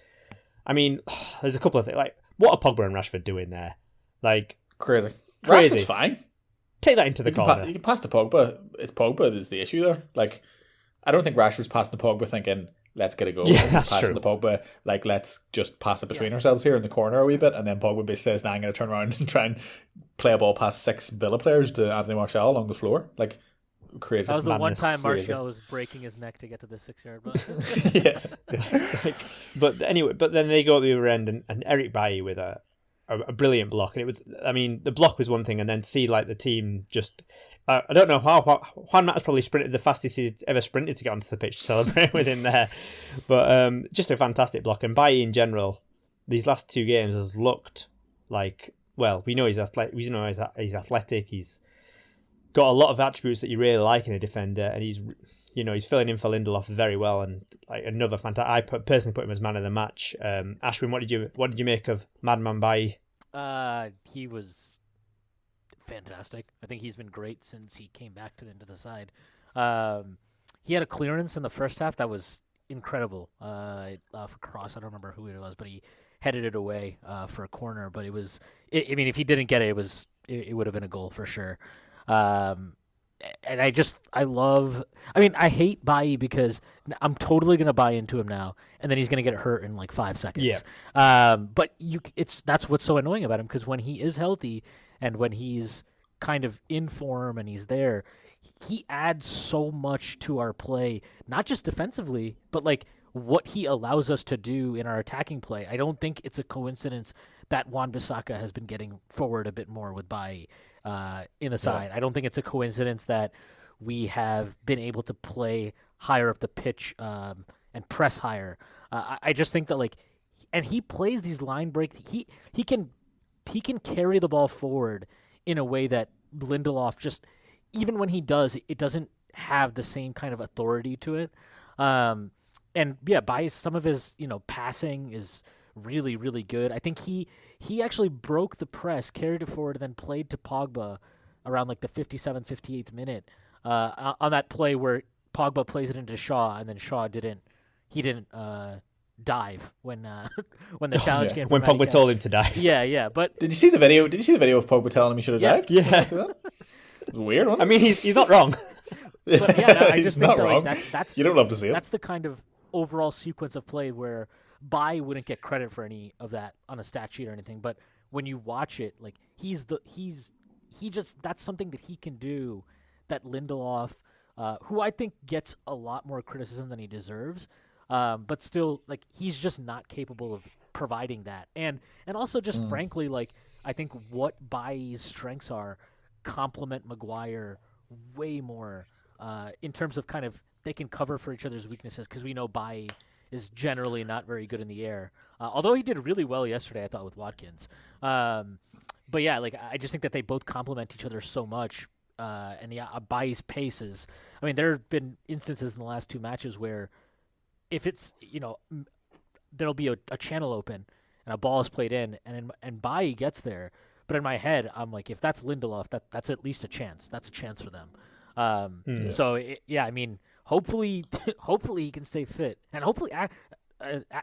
I mean, there's a couple of things. Like, what are Pogba and Rashford doing there? Like, Crazy. Crazy. Rashford's fine. Take that into the corner. You can pass to Pogba. It's Pogba that's the issue there. Like, I don't think Rashford's passing to Pogba thinking, let's get a goal. Yeah, that's passing true. to Pogba, like, let's just pass it between ourselves here in the corner a wee bit, and then Pogba basically says, nah, I'm going to turn around and try and play a ball past 6 Villa players to Anthony Martial along the floor. Like, crazy. That was the one Madness. time Crazy. Martial was breaking his neck to get to the 6-yard line. Yeah. But anyway, but then they go at the other end, and Eric Bailly with a brilliant block, and it was, I mean, the block was one thing, and then to see like the team just, I don't know how Juan Mata's probably sprinted the fastest he's ever sprinted to get onto the pitch to celebrate with him there, but just a fantastic block. And Bailly in general, these last 2 games has looked like, well, we know he's athletic, he's athletic, he's got a lot of attributes that you really like in a defender, and he's filling in for Lindelof very well, and like another fantastic. I personally put him as man of the match. Ashwin, what did you make of Madman Bailly? He was fantastic. I think he's been great since he came back into the side. He had a clearance in the first half that was incredible. Off a cross, I don't remember who it was, but he headed it away for a corner. But it was, I mean, if he didn't get it, it would have been a goal for sure. And I hate Bailly because I'm totally going to buy into him now, and then he's going to get hurt in like 5 seconds. Yeah. But that's what's so annoying about him, because when he is healthy and when he's kind of in form and he's there, he adds so much to our play, not just defensively, but like what he allows us to do in our attacking play. I don't think it's a coincidence that Wan-Bissaka has been getting forward a bit more with Bailly in the side. I don't think it's a coincidence that we have been able to play higher up the pitch and press higher. I just think that, like, and he plays these line breaks. He can carry the ball forward in a way that Lindelof just, even when he does, it doesn't have the same kind of authority to it. And yeah, by some of his passing is really, really good. I think he actually broke the press, carried it forward, and then played to Pogba around like the 57th, 58th minute on that play where Pogba plays it into Shaw, and then Shaw didn't dive when the challenge came. When Pogba told him to dive. Yeah. But Did you see the video? Did you see the video of Pogba telling him he should have dived? Yeah. See that? It was weird, wasn't it? I mean, he's not wrong. But yeah, I just He's think not wrong. Like, that's You don't love to see it. That's the kind of overall sequence of play where Bailly wouldn't get credit for any of that on a stat sheet or anything. But when you watch it, like that's something that he can do that Lindelof, who I think gets a lot more criticism than he deserves, but still, like, he's just not capable of providing that. And also just frankly, like, I think what Bailly's strengths are complement Maguire way more in terms of kind of they can cover for each other's weaknesses, because we know Bailly is generally not very good in the air. Although he did really well yesterday, I thought, with Watkins. But yeah, like, I just think that they both complement each other so much. And yeah, Bailly's pace is, I mean, there have been instances in the last 2 matches where if it's, there'll be a channel open and a ball is played in, and Bailly gets there. But in my head, I'm like, if that's Lindelof, that's at least a chance. That's a chance for them. So I mean, hopefully he can stay fit, and hopefully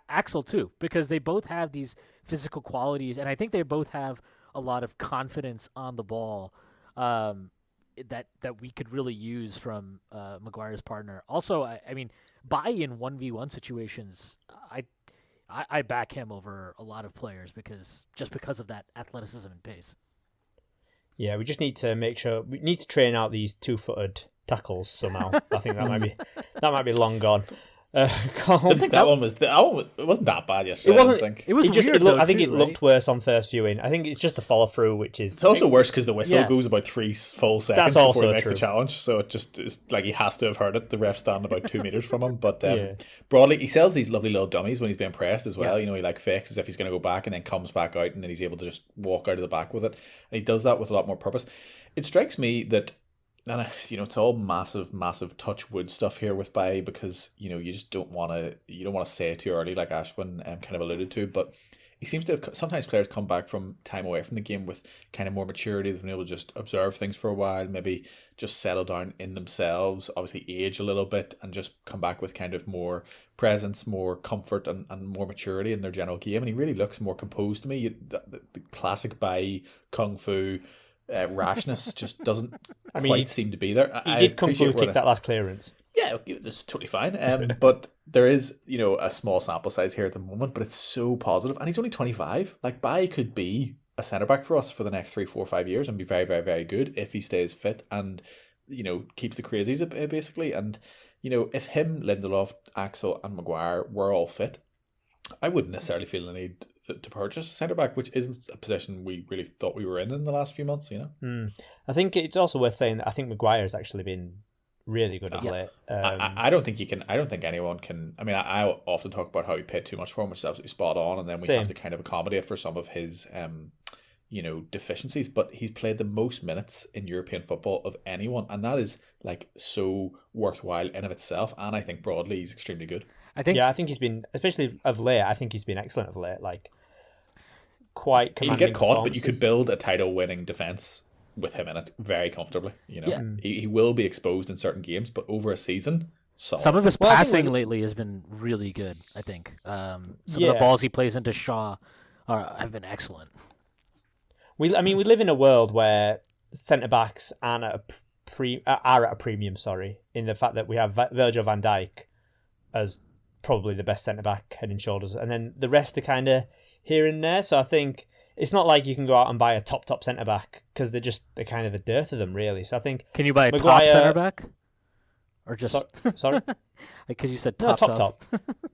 Axel too, because they both have these physical qualities, and I think they both have a lot of confidence on the ball that we could really use from Maguire's partner. Also, I mean, Bailly in 1v1 situations, I back him over a lot of players because of that athleticism and pace. Yeah, we just need to make sure we need to train out these 2-footed tackles somehow. I think that might be long gone. I think that one it wasn't that bad yesterday. It wasn't. I don't think. It was just, weird, I think too, it looked worse on first viewing. I think it's just the follow through, which is. It's also worse because the whistle Yeah. goes about 3 full seconds That's before also he makes true. the challenge. So it's like he has to have heard it. The ref standing about 2 meters from him. But Yeah. broadly, he sells these lovely little dummies when he's being pressed as well. Yeah. He like fakes as if he's going to go back and then comes back out, and then he's able to just walk out of the back with it. And he does that with a lot more purpose. It strikes me that. And it's all massive touch wood stuff here with Bailly, because you just don't want to say it too early, like Ashwin kind of alluded to. But he seems to have, sometimes players come back from time away from the game with kind of more maturity. They've been able to just observe things for a while, maybe just settle down in themselves, obviously age a little bit, and just come back with kind of more presence, more comfort, and more maturity in their general game. And he really looks more composed to me. The classic Bai Kung Fu rashness just doesn't quite seem to be there. He did Kung Fu kick that last clearance. Yeah, it's totally fine. But there is, a small sample size here at the moment, but it's so positive. And he's only 25. Like, Bai could be a centre-back for us for the next 3, 4, 5 years and be very, very, very good if he stays fit and, keeps the crazies basically. And, if him, Lindelof, Axel and Maguire were all fit, I wouldn't necessarily feel the need to purchase a centre-back, which isn't a position we really thought we were in the last few months, I think it's also worth saying that I think Maguire has actually been really good of late. I don't think anyone can. I mean, I often talk about how we paid too much for him, which is absolutely spot on, and then we have to kind of accommodate for some of his, deficiencies. But he's played the most minutes in European football of anyone, and that is like so worthwhile in of itself. And I think broadly, he's extremely good. I think he's been, especially of late. I think he's been excellent of late. Like, quite commanding. He'll get caught, but you could build a title-winning defense with him in it very comfortably. He will be exposed in certain games, but over a season, solid. Some of his passing lately has been really good. I think some of the balls he plays into Shaw have been excellent. We live in a world where centre backs are at a premium. Sorry, in the fact that we have Virgil van Dijk as probably the best centre back, head and shoulders, and then the rest are kind of here and there. So I think it's not like you can go out and buy a top centre back because they're kind of a dearth of them, really. So I think, can you buy a top centre back, or just sorry? Because you said top.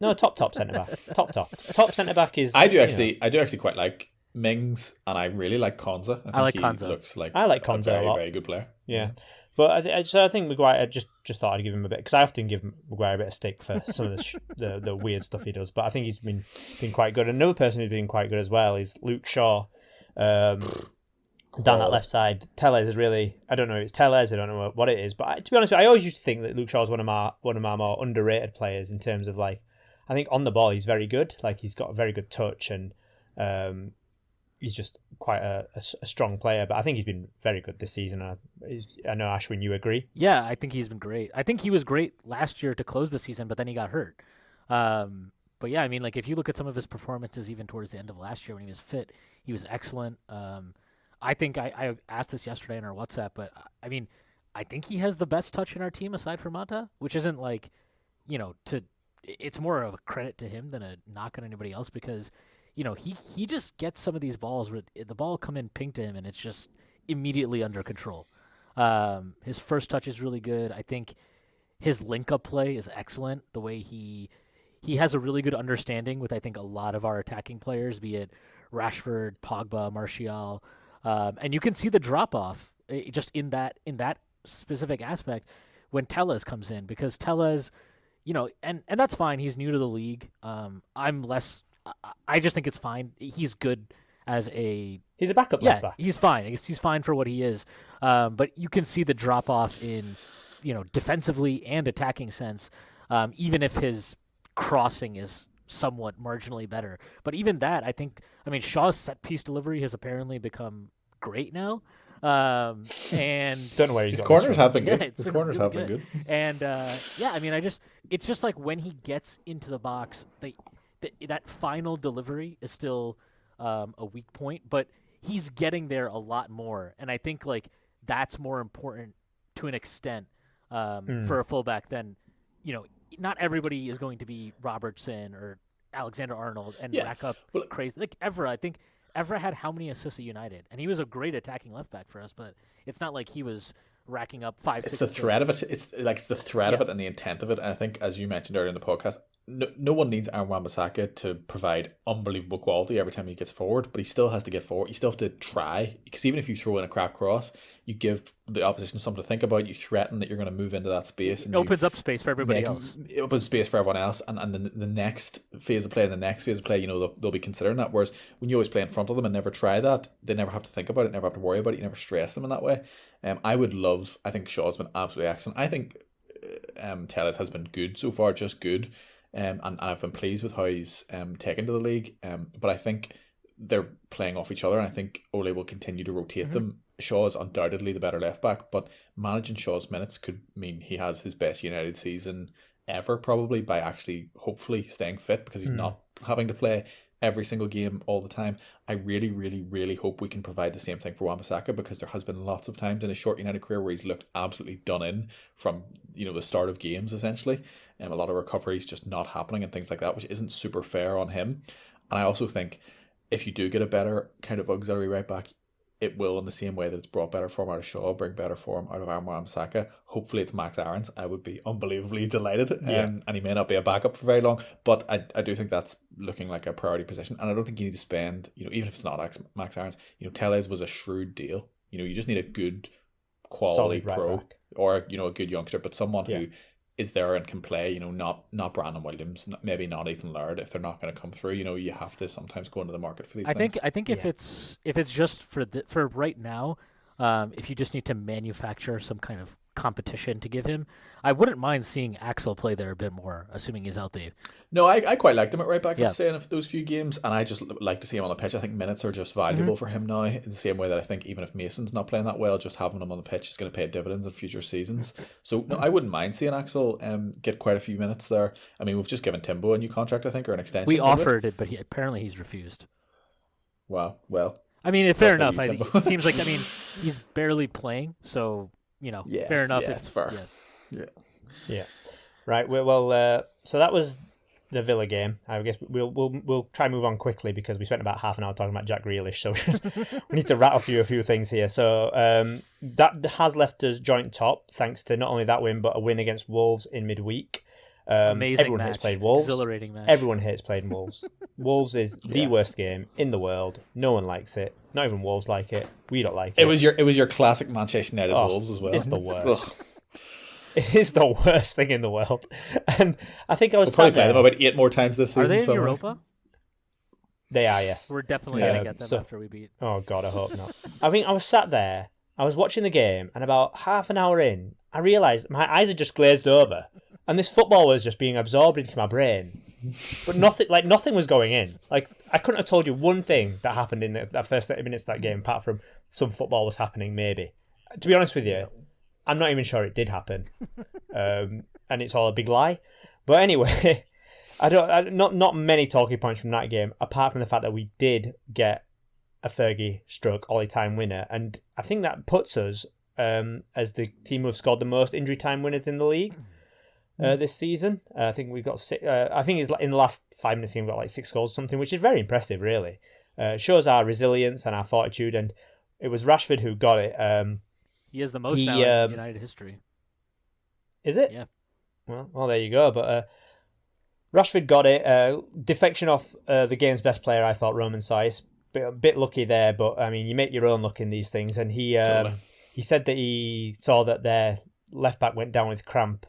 No, top centre back. Top centre back is. I do actually quite like Mings, and I really like Konza. I like Konza. Looks like I like Konza a very, a lot. very good player. Yeah. But I think Maguire, I just thought I'd give him a bit, because I often give Maguire a bit of stick for some of the weird stuff he does. But I think he's been quite good. Another person who's been quite good as well is Luke Shaw. Down that left side, Tellez is really, I don't know if it's Tellez, I don't know what it is. But to be honest, I always used to think that Luke Shaw is one of my more underrated players in terms of, like, I think on the ball he's very good. Like, he's got a very good touch, and he's just quite a strong player. But I think he's been very good this season. I know, Ashwin, you agree? Yeah, I think he's been great. I think he was great last year to close the season, but then he got hurt. But yeah, I mean, like, if you look at some of his performances even towards the end of last year when he was fit, he was excellent. I think I asked this yesterday in our WhatsApp, but I mean, I think he has the best touch in our team aside from Mata, which isn't like, it's more of a credit to him than a knock on anybody else, because he just gets some of these balls where the ball come in ping to him and it's just immediately under control. His first touch is really good. I think his link-up play is excellent. The way he has a really good understanding with, I think, a lot of our attacking players, be it Rashford, Pogba, Martial, and you can see the drop-off just in that specific aspect when Tellez comes in, because Tellez, and that's fine. He's new to the league. I just think it's fine. He's good as he's a backup left back. He's fine. He's fine for what he is. But you can see the drop off in, defensively and attacking sense. Even if his crossing is somewhat marginally better, but even that, Shaw's set piece delivery has apparently become great now. And don't know where his corners have been good. His corners have been good. And it's just like when he gets into the box, that final delivery is still a weak point, but he's getting there a lot more, and I think like that's more important to an extent for a fullback than not everybody is going to be Robertson or Alexander-Arnold and rack up crazy like Evra. I think Evra had how many assists at United, and he was a great attacking left back for us, but it's not like he was racking up 5-6. It's the threat of it. It's the threat of it and the intent of it. And I think, as you mentioned earlier in the podcast, no one needs Aaron Wan-Bissaka to provide unbelievable quality every time he gets forward, but he still has to get forward. You still have to try, because even if you throw in a crap cross, you give the opposition something to think about. You threaten that you're going to move into that space, and it opens up space for everybody else. It opens space for everyone else, and the next phase of play, they'll be considering that. Whereas when you always play in front of them and never try that, they never have to think about it, never have to worry about it, you never stress them in that way. I think Shaw's been absolutely excellent. I think Tellez has been good so far, just good. and I've been pleased with how he's taken to the league. But I think they're playing off each other, and I think Ole will continue to rotate them. Shaw is undoubtedly the better left back, but managing Shaw's minutes could mean he has his best United season ever, probably, by actually hopefully staying fit, because he's not having to play every single game all the time. I really, really, really hope we can provide the same thing for Wan-Bissaka, because there has been lots of times in his short United career where he's looked absolutely done in from the start of games, essentially. A lot of recoveries just not happening and things like that, which isn't super fair on him. And I also think if you do get a better kind of auxiliary right back, it will, in the same way that it's brought better form out of Shaw, bring better form out of Wan-Bissaka. Hopefully it's Max Aarons. I would be unbelievably delighted. And he may not be a backup for very long, but I do think that's looking like a priority position. And I don't think you need to spend, even if it's not Max Aarons, Tellez was a shrewd deal. You just need a good quality Solid pro, right back. or a good youngster, but someone who is there and can play, not Brandon Williams, maybe not Ethan Laird. If they're not going to come through, you have to sometimes go into the market for these things. I think if it's just for right now, if you just need to manufacture some kind of competition to give him, I wouldn't mind seeing Axel play there a bit more, assuming he's out there. No, I quite liked him at right back, I would say, in those few games, and I just like to see him on the pitch. I think minutes are just valuable for him now, in the same way that I think even if Mason's not playing that well, just having him on the pitch is going to pay dividends in future seasons. So no, I wouldn't mind seeing Axel get quite a few minutes there. I mean, we've just given Timbo a new contract, I think, or an extension. We offered it, but apparently he's refused. Wow, well. I mean, fair enough. It seems like, he's barely playing, so, fair enough. Yeah, it's fair. Yeah. Right. Well, so that was the Villa game. I guess we'll try and move on quickly, because we spent about half an hour talking about Jack Grealish, so we need to rattle through a few things here. So that has left us joint top, thanks to not only that win, but a win against Wolves in midweek. Amazing everyone match. hates playing Wolves. Exhilarating match. Everyone hates playing Wolves. Wolves is the worst game in the world. No one likes it. Not even Wolves like it. We don't like it. It was your classic Manchester United Wolves as well. It's the worst. It is the worst thing in the world. And I think I was probably playing them about 8 more times this season. Are they in Europa? They are, yes. We're definitely going to get them after we beat. Oh, God, I hope not. I mean, I was sat there, I was watching the game, and about half an hour in, I realised my eyes had just glazed over, and this football was just being absorbed into my brain. But nothing was going in. Like, I couldn't have told you one thing that happened in that first 30 minutes of that game, apart from some football was happening, maybe. To be honest with you, I'm not even sure it did happen. And it's all a big lie. But anyway, not many talking points from that game, apart from the fact that we did get a Fergie stroke Ollie time winner. And I think that puts us as the team who have scored the most injury time winners in the league this season. I think we've got six, I think it's in the last 5 minutes we've got like 6 goals or something, which is very impressive, really. Shows our resilience and our fortitude. And it was Rashford who got it. He has the most now in United history. Is it? Yeah. Well, there you go. But Rashford got it. Defection off the game's best player, I thought, Roman Saiz. A bit lucky there, but I mean, you make your own luck in these things. And he said that he saw that their left back went down with cramp,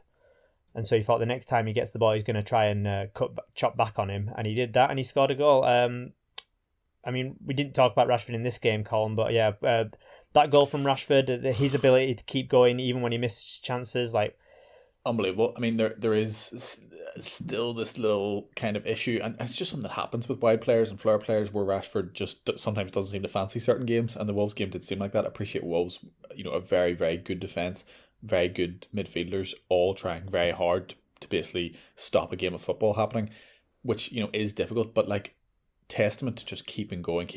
and so he thought the next time he gets the ball, he's going to try and chop back on him, and he did that, and he scored a goal. I mean, we didn't talk about Rashford in this game, Colm, but yeah, that goal from Rashford, his ability to keep going even when he misses chances, like, unbelievable. I mean, there is still this little kind of issue, and it's just something that happens with wide players and flair players, where Rashford just sometimes doesn't seem to fancy certain games, and the Wolves game did seem like that. I appreciate Wolves, a very, very good defence, very good midfielders, all trying very hard to basically stop a game of football happening, which, is difficult, but like, testament to just keeping going.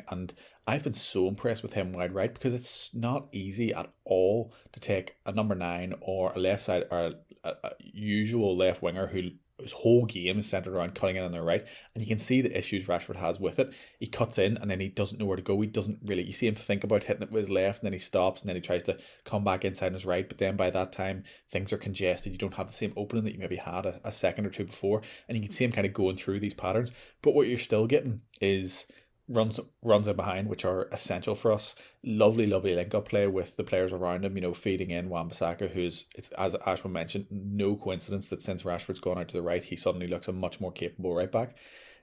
And I've been so impressed with him wide right, because it's not easy at all to take a number 9 or a left side or a usual left winger whose whole game is centered around cutting in on their right, and you can see the issues Rashford has with it. He cuts in and then he doesn't know where to go. He doesn't really, you see him think about hitting it with his left, and then he stops, and then he tries to come back inside on his right, but then by that time things are congested. You don't have the same opening that you maybe had a second or two before, and you can see him kind of going through these patterns. But what you're still getting is runs in behind, which are essential for us. Lovely link-up play with the players around him, feeding in Wan-Bissaka, who's, it's, as Ashwin mentioned, no coincidence that since Rashford's gone out to the right, he suddenly looks a much more capable right back.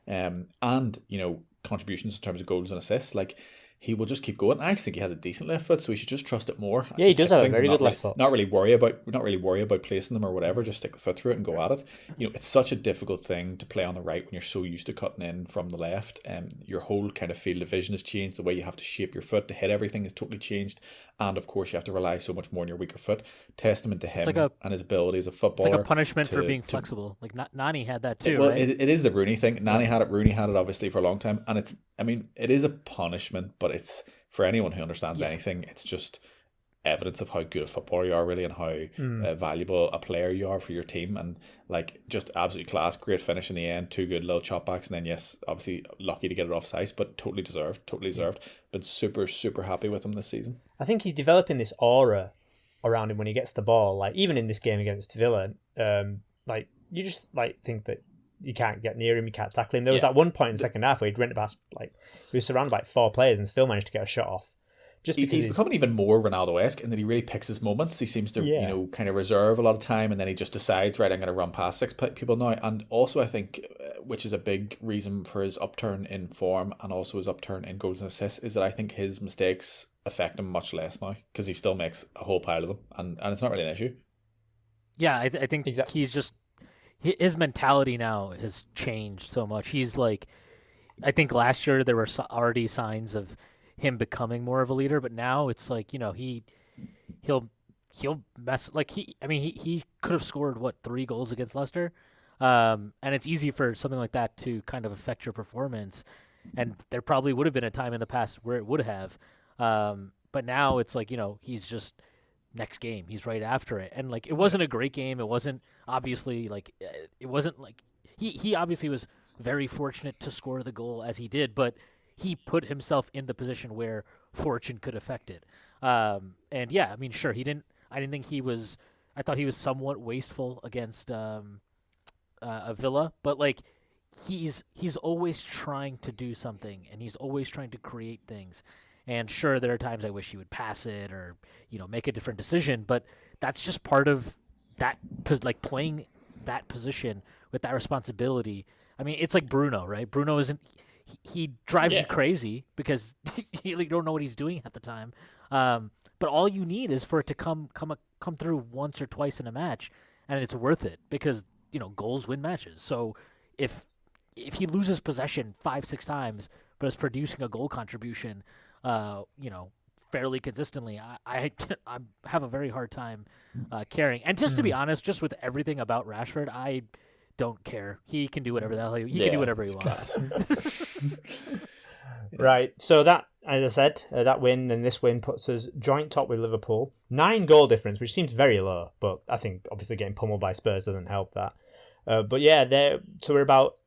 And, contributions in terms of goals and assists. Like, he will just keep going. I actually think he has a decent left foot, so he should just trust it more. Yeah, he does have a very good left foot. Not really worry about placing them or whatever. Just stick the foot through it and go at it. It's such a difficult thing to play on the right when you're so used to cutting in from the left. Your whole kind of field of vision has changed. The way you have to shape your foot to hit everything is totally changed, and of course you have to rely so much more on your weaker foot. Testament to him and his ability as a footballer. It's like a punishment for being flexible. Like Nani had that too. Right? It is the Rooney thing. Nani had it. Rooney had it obviously for a long time, and it is a punishment, but it's for anyone who understands anything. It's just evidence of how good a footballer you are, really, and how valuable a player you are for your team, and like just absolutely class. Great finish in the end. 2 good little chop backs, and then yes, obviously lucky to get it off size, but totally deserved. Been super happy with him this season. I think he's developing this aura around him when he gets the ball. Like even in this game against Villa, like you just like think that you can't get near him, you can't tackle him. There was that one point in the second half where he was surrounded by 4 players and still managed to get a shot off. Just because he's becoming even more Ronaldo-esque in that he really picks his moments. He seems to, kind of reserve a lot of time, and then he just decides, right, I'm going to run past 6 people now. And also, I think, which is a big reason for his upturn in form and also his upturn in goals and assists, is that I think his mistakes affect him much less now because he still makes a whole pile of them, and it's not really an issue. Yeah, I think he's just his mentality now has changed so much. He's like, I think last year there were already signs of him becoming more of a leader, but now it's like, he'll mess, like he could have scored 3 goals against Leicester, and it's easy for something like that to kind of affect your performance, and there probably would have been a time in the past where it would have, but now it's like, he's just next game, he's right after it, and like it wasn't a great game. It wasn't obviously like he obviously was very fortunate to score the goal as he did, but he put himself in the position where fortune could affect it. And yeah, I mean, sure, I didn't think I thought he was somewhat wasteful against a Villa, but like he's always trying to do something, and he's always trying to create things. And sure, there are times I wish he would pass it or, make a different decision, but that's just part of that, like playing that position with that responsibility. I mean, it's like Bruno, right? Bruno he drives you crazy because you don't know what he's doing at the time. But all you need is for it to come through once or twice in a match, and it's worth it because, goals win matches. So if he loses possession 5-6 times but is producing a goal contribution, fairly consistently, I have a very hard time caring. And just to be honest, just with everything about Rashford, I don't care. He can do whatever the hell he can do whatever he wants. Right. So that, as I said, that win and this win puts us joint top with Liverpool. 9 goal difference, which seems very low, but I think obviously getting pummeled by Spurs doesn't help that. But yeah, we're about,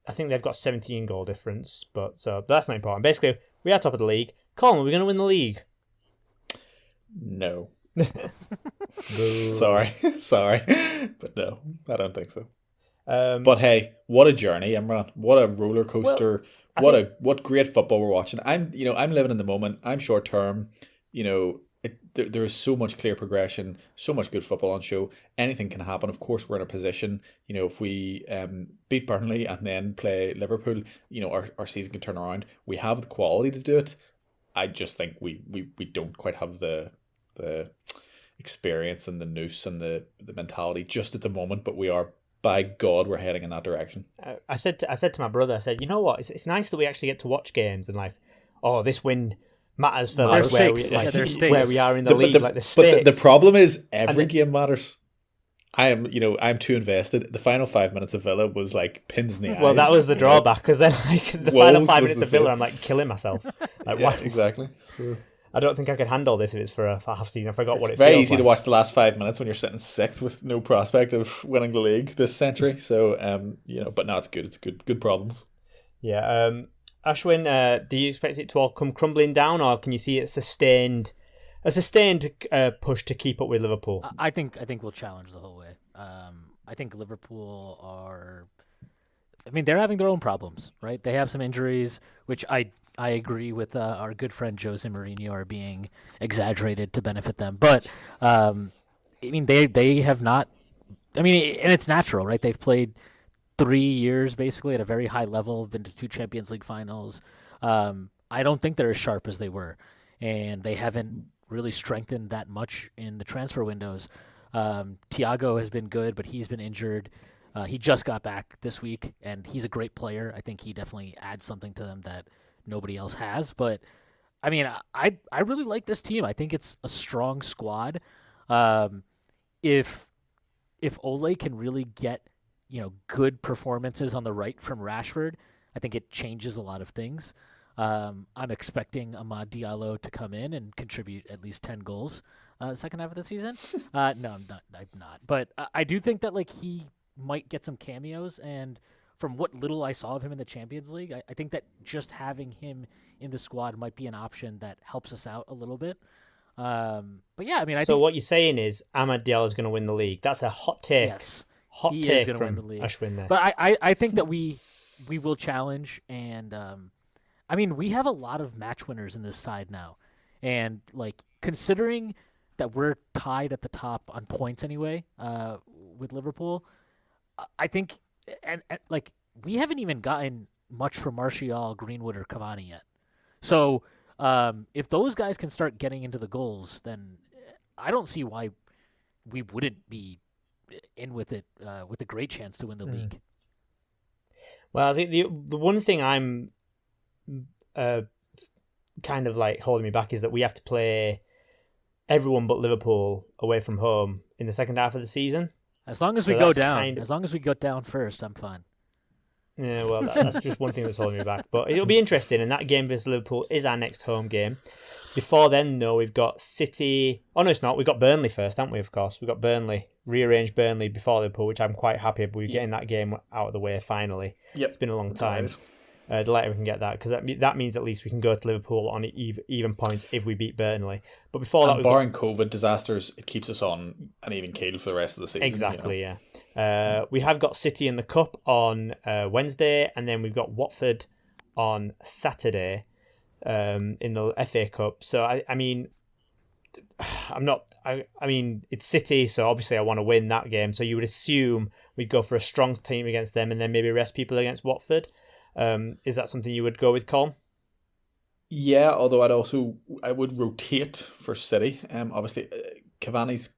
I think they've got 17 goal difference, but that's not important. Basically, we are top of the league. Colm, are we going to win the league? No. Sorry, but no, I don't think so. But hey, what a journey, Imran! What a roller coaster! What great football we're watching. I'm living in the moment. I'm short term. There is so much clear progression, so much good football on show. Anything can happen. Of course, we're in a position. If we beat Burnley and then play Liverpool, our season can turn around. We have the quality to do it. I just think we don't quite have the experience and the nous and the mentality just at the moment, but we are, by God, we're heading in that direction. I said to my brother, I said, you know what? It's nice that we actually get to watch games and like, this win matters for where we are in the league, like the stakes. But the problem is every game matters. I'm too invested. The final 5 minutes of Villa was like pins in the eyes. Well, that was the drawback, because then the final 5 minutes of Villa, I'm like killing myself. Like, yeah, exactly. So I don't think I could handle this if it's for a half season. I forgot what it feels like. It's very easy like to watch the last 5 minutes when you're sitting 6th with no prospect of winning the league this century. So, but no, it's good. It's good problems. Yeah. Ashwin, do you expect it to all come crumbling down, or can you see it sustained push to keep up with Liverpool? I think we'll challenge the whole way. I think Liverpool are. I mean, they're having their own problems, right? They have some injuries, which I agree with our good friend Jose Mourinho are being exaggerated to benefit them. But I mean, they have not. I mean, and it's natural, right? They've played 3 years basically at a very high level, been to 2 Champions League finals. I don't think they're as sharp as they were, and they haven't really strengthened that much in the transfer windows. Thiago has been good, but he's been injured. He just got back this week, and he's a great player. I think he definitely adds something to them that nobody else has. But I mean, I really like this team. I think it's a strong squad. If Ole can really get good performances on the right from Rashford, I think it changes a lot of things. I'm expecting Amad Diallo to come in and contribute at least 10 goals the second half of the season. No, I'm not. But I do think that he might get some cameos, and from what little I saw of him in the Champions League, I think that just having him in the squad might be an option that helps us out a little bit. But yeah, I mean, I think what you're saying is Amad Diallo is going to win the league. That's a hot take. Yes, hot he take is going to win from the league. Ashwin there. But I think that we will challenge, and I mean, we have a lot of match winners in this side now, and considering that we're tied at the top on points anyway, with Liverpool, I think, and we haven't even gotten much from Martial, Greenwood, or Cavani yet. So if those guys can start getting into the goals, then I don't see why we wouldn't be in with it with a great chance to win the league. Well, the one thing I'm kind of holding me back is that we have to play everyone but Liverpool away from home in the second half of the season. As long as we go down, as long as we go down first, I'm fine. Yeah, well, that's just one thing that's holding me back. But it'll be interesting, and that game versus Liverpool is our next home game. Before then, though, we've got City. Oh, no, it's not. We've got Burnley first, haven't we, of course? We've got Burnley, rearranged Burnley before Liverpool, which I'm quite happy with. We're getting that game out of the way finally. Yep. It's been a long time. Delighted we can get that, because that means at least we can go to Liverpool on even points if we beat Burnley. But before that, barring COVID disasters, it keeps us on an even keel for the rest of the season. Exactly, yeah. We have got City in the Cup on Wednesday, and then we've got Watford on Saturday in the FA Cup. So, I mean, it's City, so obviously I want to win that game. So you would assume we'd go for a strong team against them and then maybe rest people against Watford. Is that something you would go with, Colm? Yeah, although I would rotate for City. Obviously, Cavani's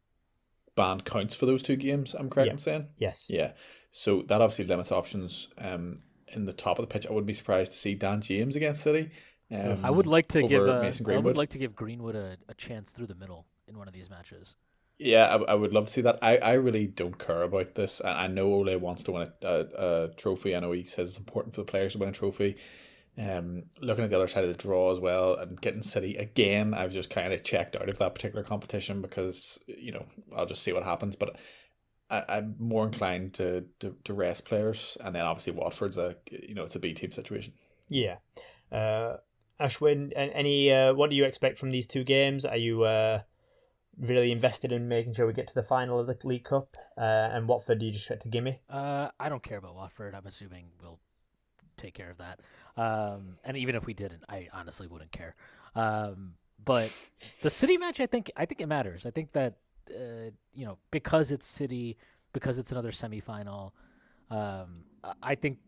ban counts for those two games, I'm correct in saying? Yes. Yeah. So that obviously limits options in the top of the pitch. I wouldn't be surprised to see Dan James against City. I would like to give Greenwood a chance through the middle in one of these matches. Yeah, I would love to see that. I really don't care about this. I know Ole wants to win a trophy. I know he says it's important for the players to win a trophy. Looking at the other side of the draw as well and getting City again, I've just kind of checked out of that particular competition because, I'll just see what happens. But I'm more inclined to rest players. And then obviously Watford's it's a B team situation. Yeah. Ashwin, any what do you expect from these two games? Are you really invested in making sure we get to the final of the League Cup? And Watford, do you just expect to gimme? I don't care about Watford. I'm assuming we'll take care of that. And even if we didn't, I honestly wouldn't care. But the City match, I think it matters. I think that because it's City, because it's another semifinal, I think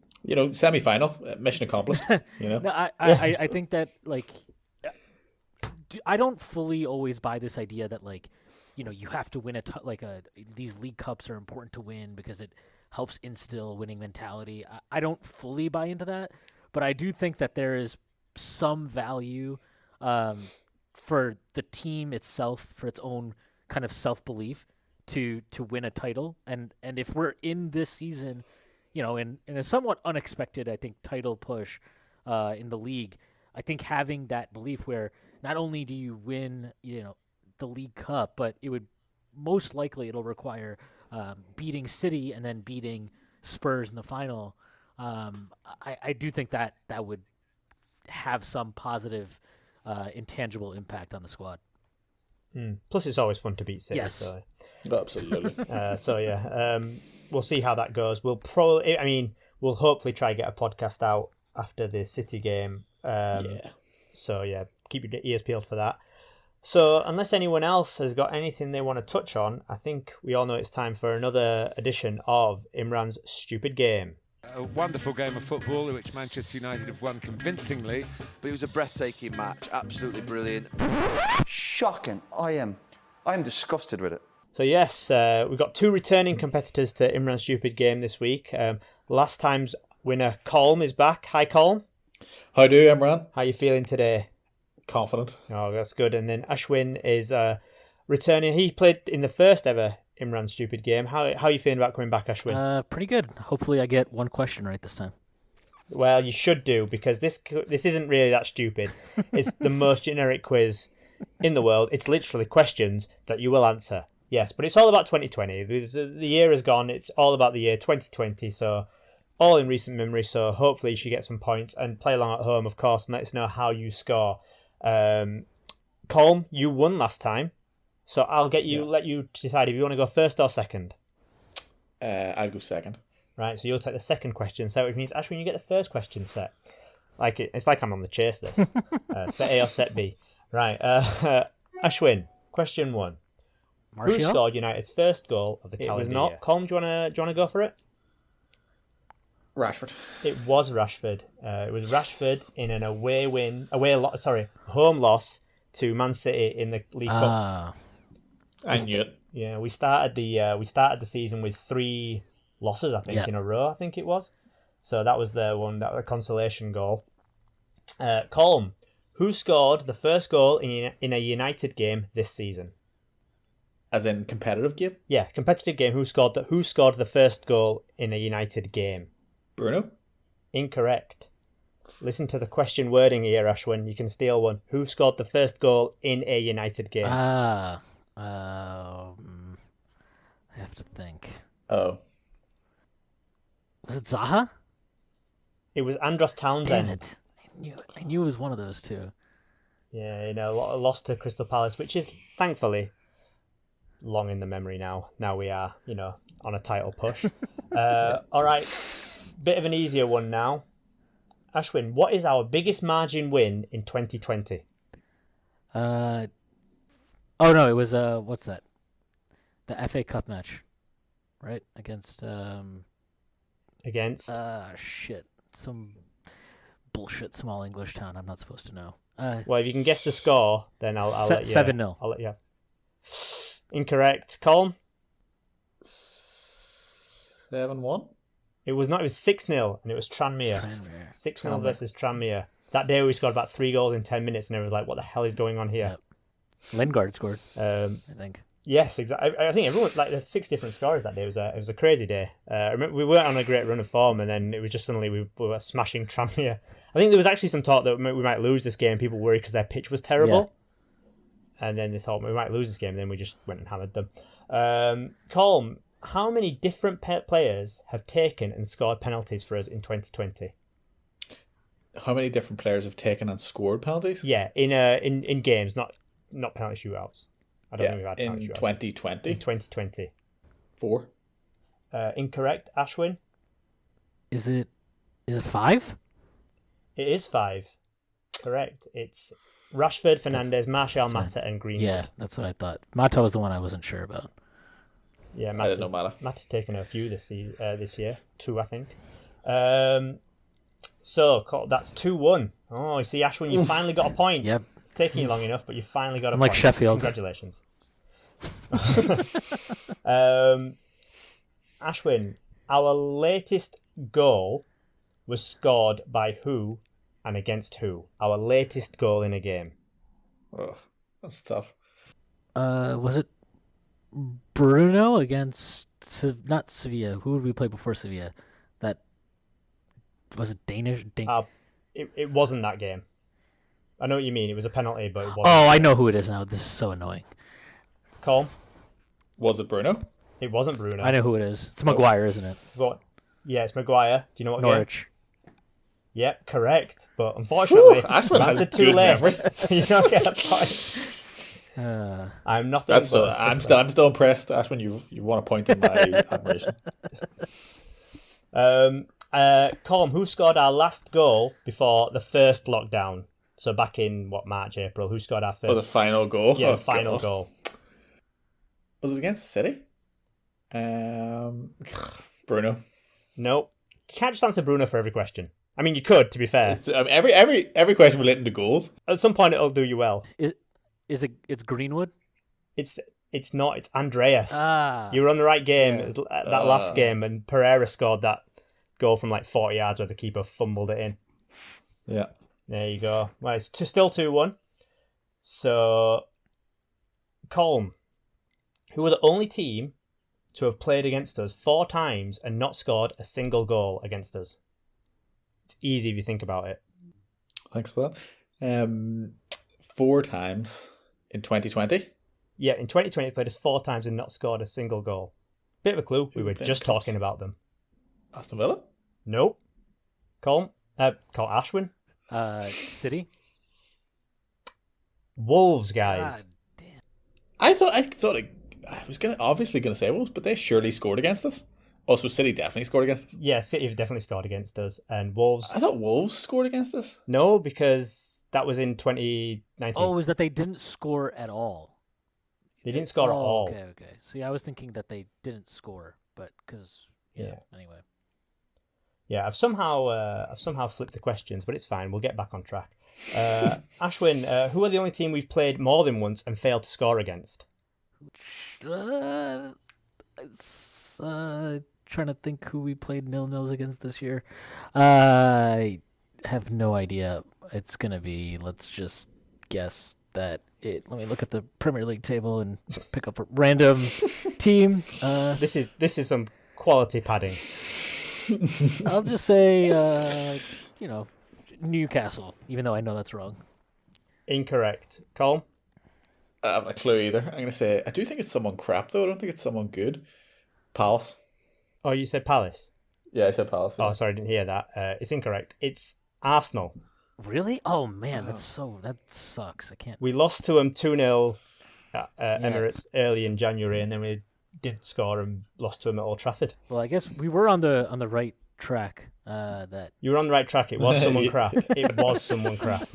semi-final, mission accomplished. No, I think that I don't fully always buy this idea that you have to win these League Cups are important to win because it helps instill winning mentality. I don't fully buy into that, but I do think that there is some value for the team itself, for its own kind of self-belief to win a title. And if we're in this season, in a somewhat unexpected, I think, title push in the league, I think having that belief where not only do you win, the League Cup, but most likely it'll require beating City and then beating Spurs in the final. I do think that would have some positive, intangible impact on the squad. Plus, it's always fun to beat City. Yes. So. Absolutely. We'll see how that goes. We'll hopefully try to get a podcast out after the City game. So yeah, keep your ears peeled for that. So unless anyone else has got anything they want to touch on, I think we all know it's time for another edition of Imran's Stupid Game. A wonderful game of football in which Manchester United have won convincingly. But it was a breathtaking match, absolutely brilliant. Shocking. I'm disgusted with it. So yes, we've got two returning competitors to Imran's Stupid Game this week. Last time's winner, Colm, is back. Hi, Colm. How do, Imran? How are you feeling today? Confident. Oh, that's good. And then Ashwin is returning. He played in the first ever Imran Stupid Game. How are you feeling about coming back, Ashwin? Pretty good. Hopefully I get one question right this time. Well, you should do, because this isn't really that stupid. It's the most generic quiz in the world. It's literally questions that you will answer. Yes, but it's all about 2020. The year has gone. It's all about the year 2020. So all in recent memory. So hopefully you should get some points and play along at home, of course, and let us know how you score. Colm, you won last time. So I'll let you decide if you want to go first or second. I'll go second. Right, so you'll take the second question set, which means, Ashwin, you get the first question set. It's like I'm on the chase this. Set A or set B. Right, Ashwin, question 1. Martial? Who scored United's first goal of the calendar year? It was not. Colm, do you want to go for it? Rashford. It was Rashford. It was Rashford in an home loss to Man City in the League Cup. I knew it. Yeah, we started the season with 3 losses, I think, in a row. I think it was. So that was the consolation goal. Colm, who scored the first goal in a United game this season? As in competitive game? Yeah, competitive game. Who scored the first goal in a United game? Bruno? Incorrect. Listen to the question wording here, Ashwin. You can steal one. Who scored the first goal in a United game? I have to think. Oh. Was it Zaha? It was Andros Townsend. Damn it. I knew it was one of those two. Yeah, lost to Crystal Palace, which is thankfully long in the memory now. Now we are, on a title push. All right, bit of an easier one now. Ashwin, what is our biggest margin win in 2020? Oh no, it was what's that? The FA Cup match, right? Against shit, some bullshit small English town I'm not supposed to know. Well, if you can guess the score, then I'll let you. 7-0. I'll let you. Incorrect. Colm? 7-1? It was not. It was 6-0, and it was Tranmere. 6-0 versus Tranmere. That day we scored about 3 goals in 10 minutes, and everyone was like, what the hell is going on here? Yep. Lingard scored, I think. Yes, exactly. I think everyone, there's 6 different scorers that day. It was a crazy day. I remember we weren't on a great run of form, and then it was just suddenly we were smashing Tranmere. I think there was actually some talk that we might lose this game. People worried because their pitch was terrible. Yeah. And then they thought we might lose this game, and then we just went and hammered them. Colm, how many different players have taken and scored penalties for us in 2020? How many different players have taken and scored penalties? Yeah, in games, not penalty shootouts. I don't think we've had penalty shootouts. In 2020? In 2020. 4. Incorrect, Ashwin? Is it 5? It is 5. Correct. It's Rashford, Fernandes, Martial, Mata, and Greenwood. Yeah, that's what I thought. Mata was the one I wasn't sure about. Yeah, I didn't know Mata. Mata's taken a few this year. 2, I think. So that's 2-1. Oh, you see, Ashwin, you finally got a point. Yep. It's taking you long enough, but you finally got a I'm point. like Sheffield. Congratulations. Ashwin, our latest goal was scored by who and against who? Our latest goal in a game. Ugh, that's tough. Was it Bruno against not Sevilla? Who would we play before Sevilla? That was it Danish. It wasn't that game. I know what you mean. It was a penalty, but it wasn't. Oh, I know who it is now. This is so annoying. Colm? Was it Bruno? It wasn't Bruno. I know who it is. It's Maguire, isn't it? What? Yeah, it's Maguire. Do you know what Norwich. game? Yep, correct. But unfortunately, that's a too late. So you don't get a point. I'm nothing. I'm still impressed, Ashwin. You won a point in my admiration. Colm, who scored our last goal before the first lockdown? So back in March, April, who scored our first? Oh, the final goal. Yeah, the final goal. Was it against City? Bruno. Nope. can't just answer Bruno for every question. I mean, you could, to be fair. It's, every question relating to goals. At some point, it'll do you well. It's Greenwood? It's not. It's Andreas. You were on the right game that last game, and Pereira scored that goal from like 40 yards where the keeper fumbled it in. Yeah. There you go. Well, it's still 2-1. So, Colm, who are the only team to have played against us 4 times and not scored a single goal against us? It's easy if you think about it. Thanks for that. 4 times in 2020. Yeah, in 2020 they played us 4 times and not scored a single goal. Bit of a clue. We were just talking about them. Aston Villa? Nope. Colm Ashwin. City. Wolves, guys. God damn. I thought I was obviously gonna say Wolves, but they surely scored against us. Also, City definitely scored against us. Yeah, City have definitely scored against us, and Wolves. I thought Wolves scored against us. No, because that was in 2019. Oh, is that they didn't score at all? They didn't score at all. Okay. See, I was thinking that they didn't score, but because anyway. Yeah, I've somehow flipped the questions, but it's fine. We'll get back on track. Ashwin, who are the only team we've played more than once and failed to score against? Trying to think who we played 0-0s against this year. I have no idea. It's gonna be. Let's just guess that it. Let me look at the Premier League table and pick up a random team. This is some quality padding. I'll just say, Newcastle, even though I know that's wrong. Incorrect. Colm? I haven't a clue either. I'm going to say, I do think it's someone crap, though. I don't think it's someone good. Palace. Oh, you said Palace? Yeah, I said Palace. Yeah. Oh, sorry, I didn't hear that. It's incorrect. It's Arsenal. Really? Oh, man, that sucks. I can't. We lost to them 2-0 at Emirates early in January, and then we did score and lost to them at Old Trafford. Well, I guess we were on the right track. That you were on the right track. It was someone crap. It was someone crap.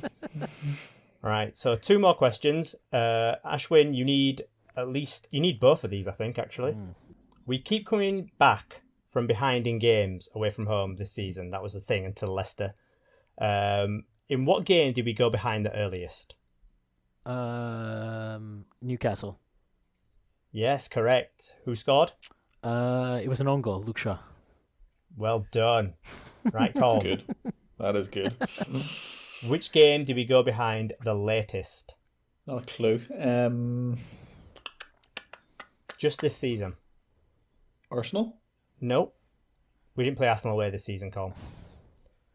All right. So 2 more questions. Ashwin, you need both of these, I think. Actually, we keep coming back from behind in games away from home this season. That was the thing until Leicester. In what game did we go behind the earliest? Newcastle. Yes, correct. Who scored? It was an own goal, Luke Shaw. Well done. Right, Colm. That's good. That is good. Which game did we go behind the latest? Not a clue. Just this season. Arsenal? Nope. We didn't play Arsenal away this season, Colm.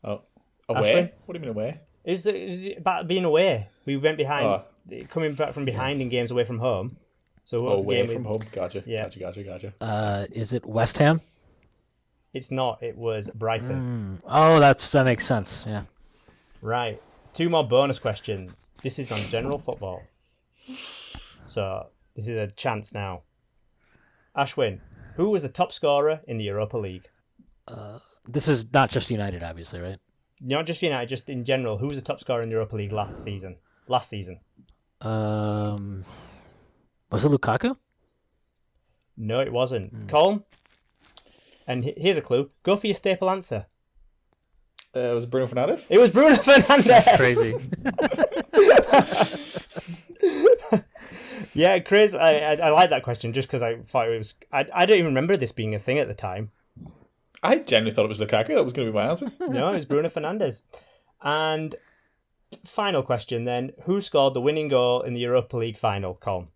Oh. Away? Ashwin? What do you mean away? It was about being away. We went behind, coming back from behind in games away from home. So what's the away game from home. Gotcha. Yeah. Gotcha. Is it West Ham? It's not. It was Brighton. Oh, that makes sense. Yeah. Right. 2 more bonus questions. This is on general football. So this is a chance now. Ashwin, who was the top scorer in the Europa League? This is not just United, obviously, right? Not just United, just in general. Who was the top scorer in the Europa League last season? Was it Lukaku? No, it wasn't. Colm? And here's a clue. Go for your staple answer. Was it Bruno Fernandes? It was Bruno Fernandes. That's crazy. Yeah, crazy. I like that question just because I thought it was... I don't even remember this being a thing at the time. I genuinely thought it was Lukaku. That was going to be my answer. No, it was Bruno Fernandes. And final question then. Who scored the winning goal in the Europa League final, Colm?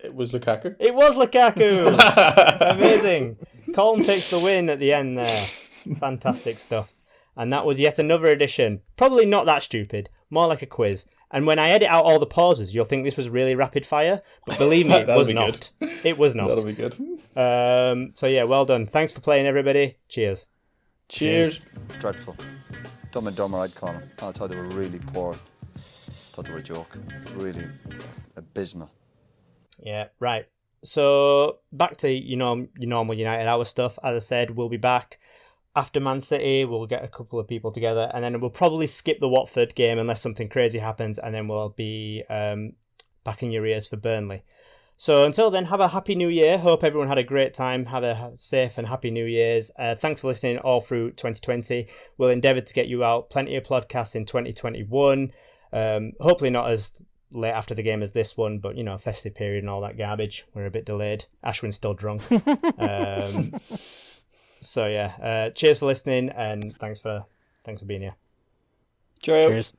It was Lukaku. It was Lukaku! Amazing. Colm takes the win at the end there. Fantastic stuff. And that was yet another edition. Probably not that stupid. More like a quiz. And when I edit out all the pauses, you'll think this was really rapid fire. But believe me, it was not. It was not. That'll be good. So yeah, well done. Thanks for playing, everybody. Cheers. Cheers. Dreadful. Dumb and Dumber, I'd call them. I thought they were really poor. I thought they were a joke. Really abysmal. Yeah, right. So back to your normal United Hour stuff. As I said, we'll be back after Man City. We'll get a couple of people together, and then we'll probably skip the Watford game unless something crazy happens, and then we'll be back in your ears for Burnley. So until then, have a happy new year. Hope everyone had a great time. Have a safe and happy New Year's. Thanks for listening all through 2020. We'll endeavour to get you out plenty of podcasts in 2021. Hopefully not as late after the game as this one, but festive period and all that garbage. We're a bit delayed. Ashwin's still drunk. So yeah, cheers for listening and thanks for being here. Cheerio. Cheers.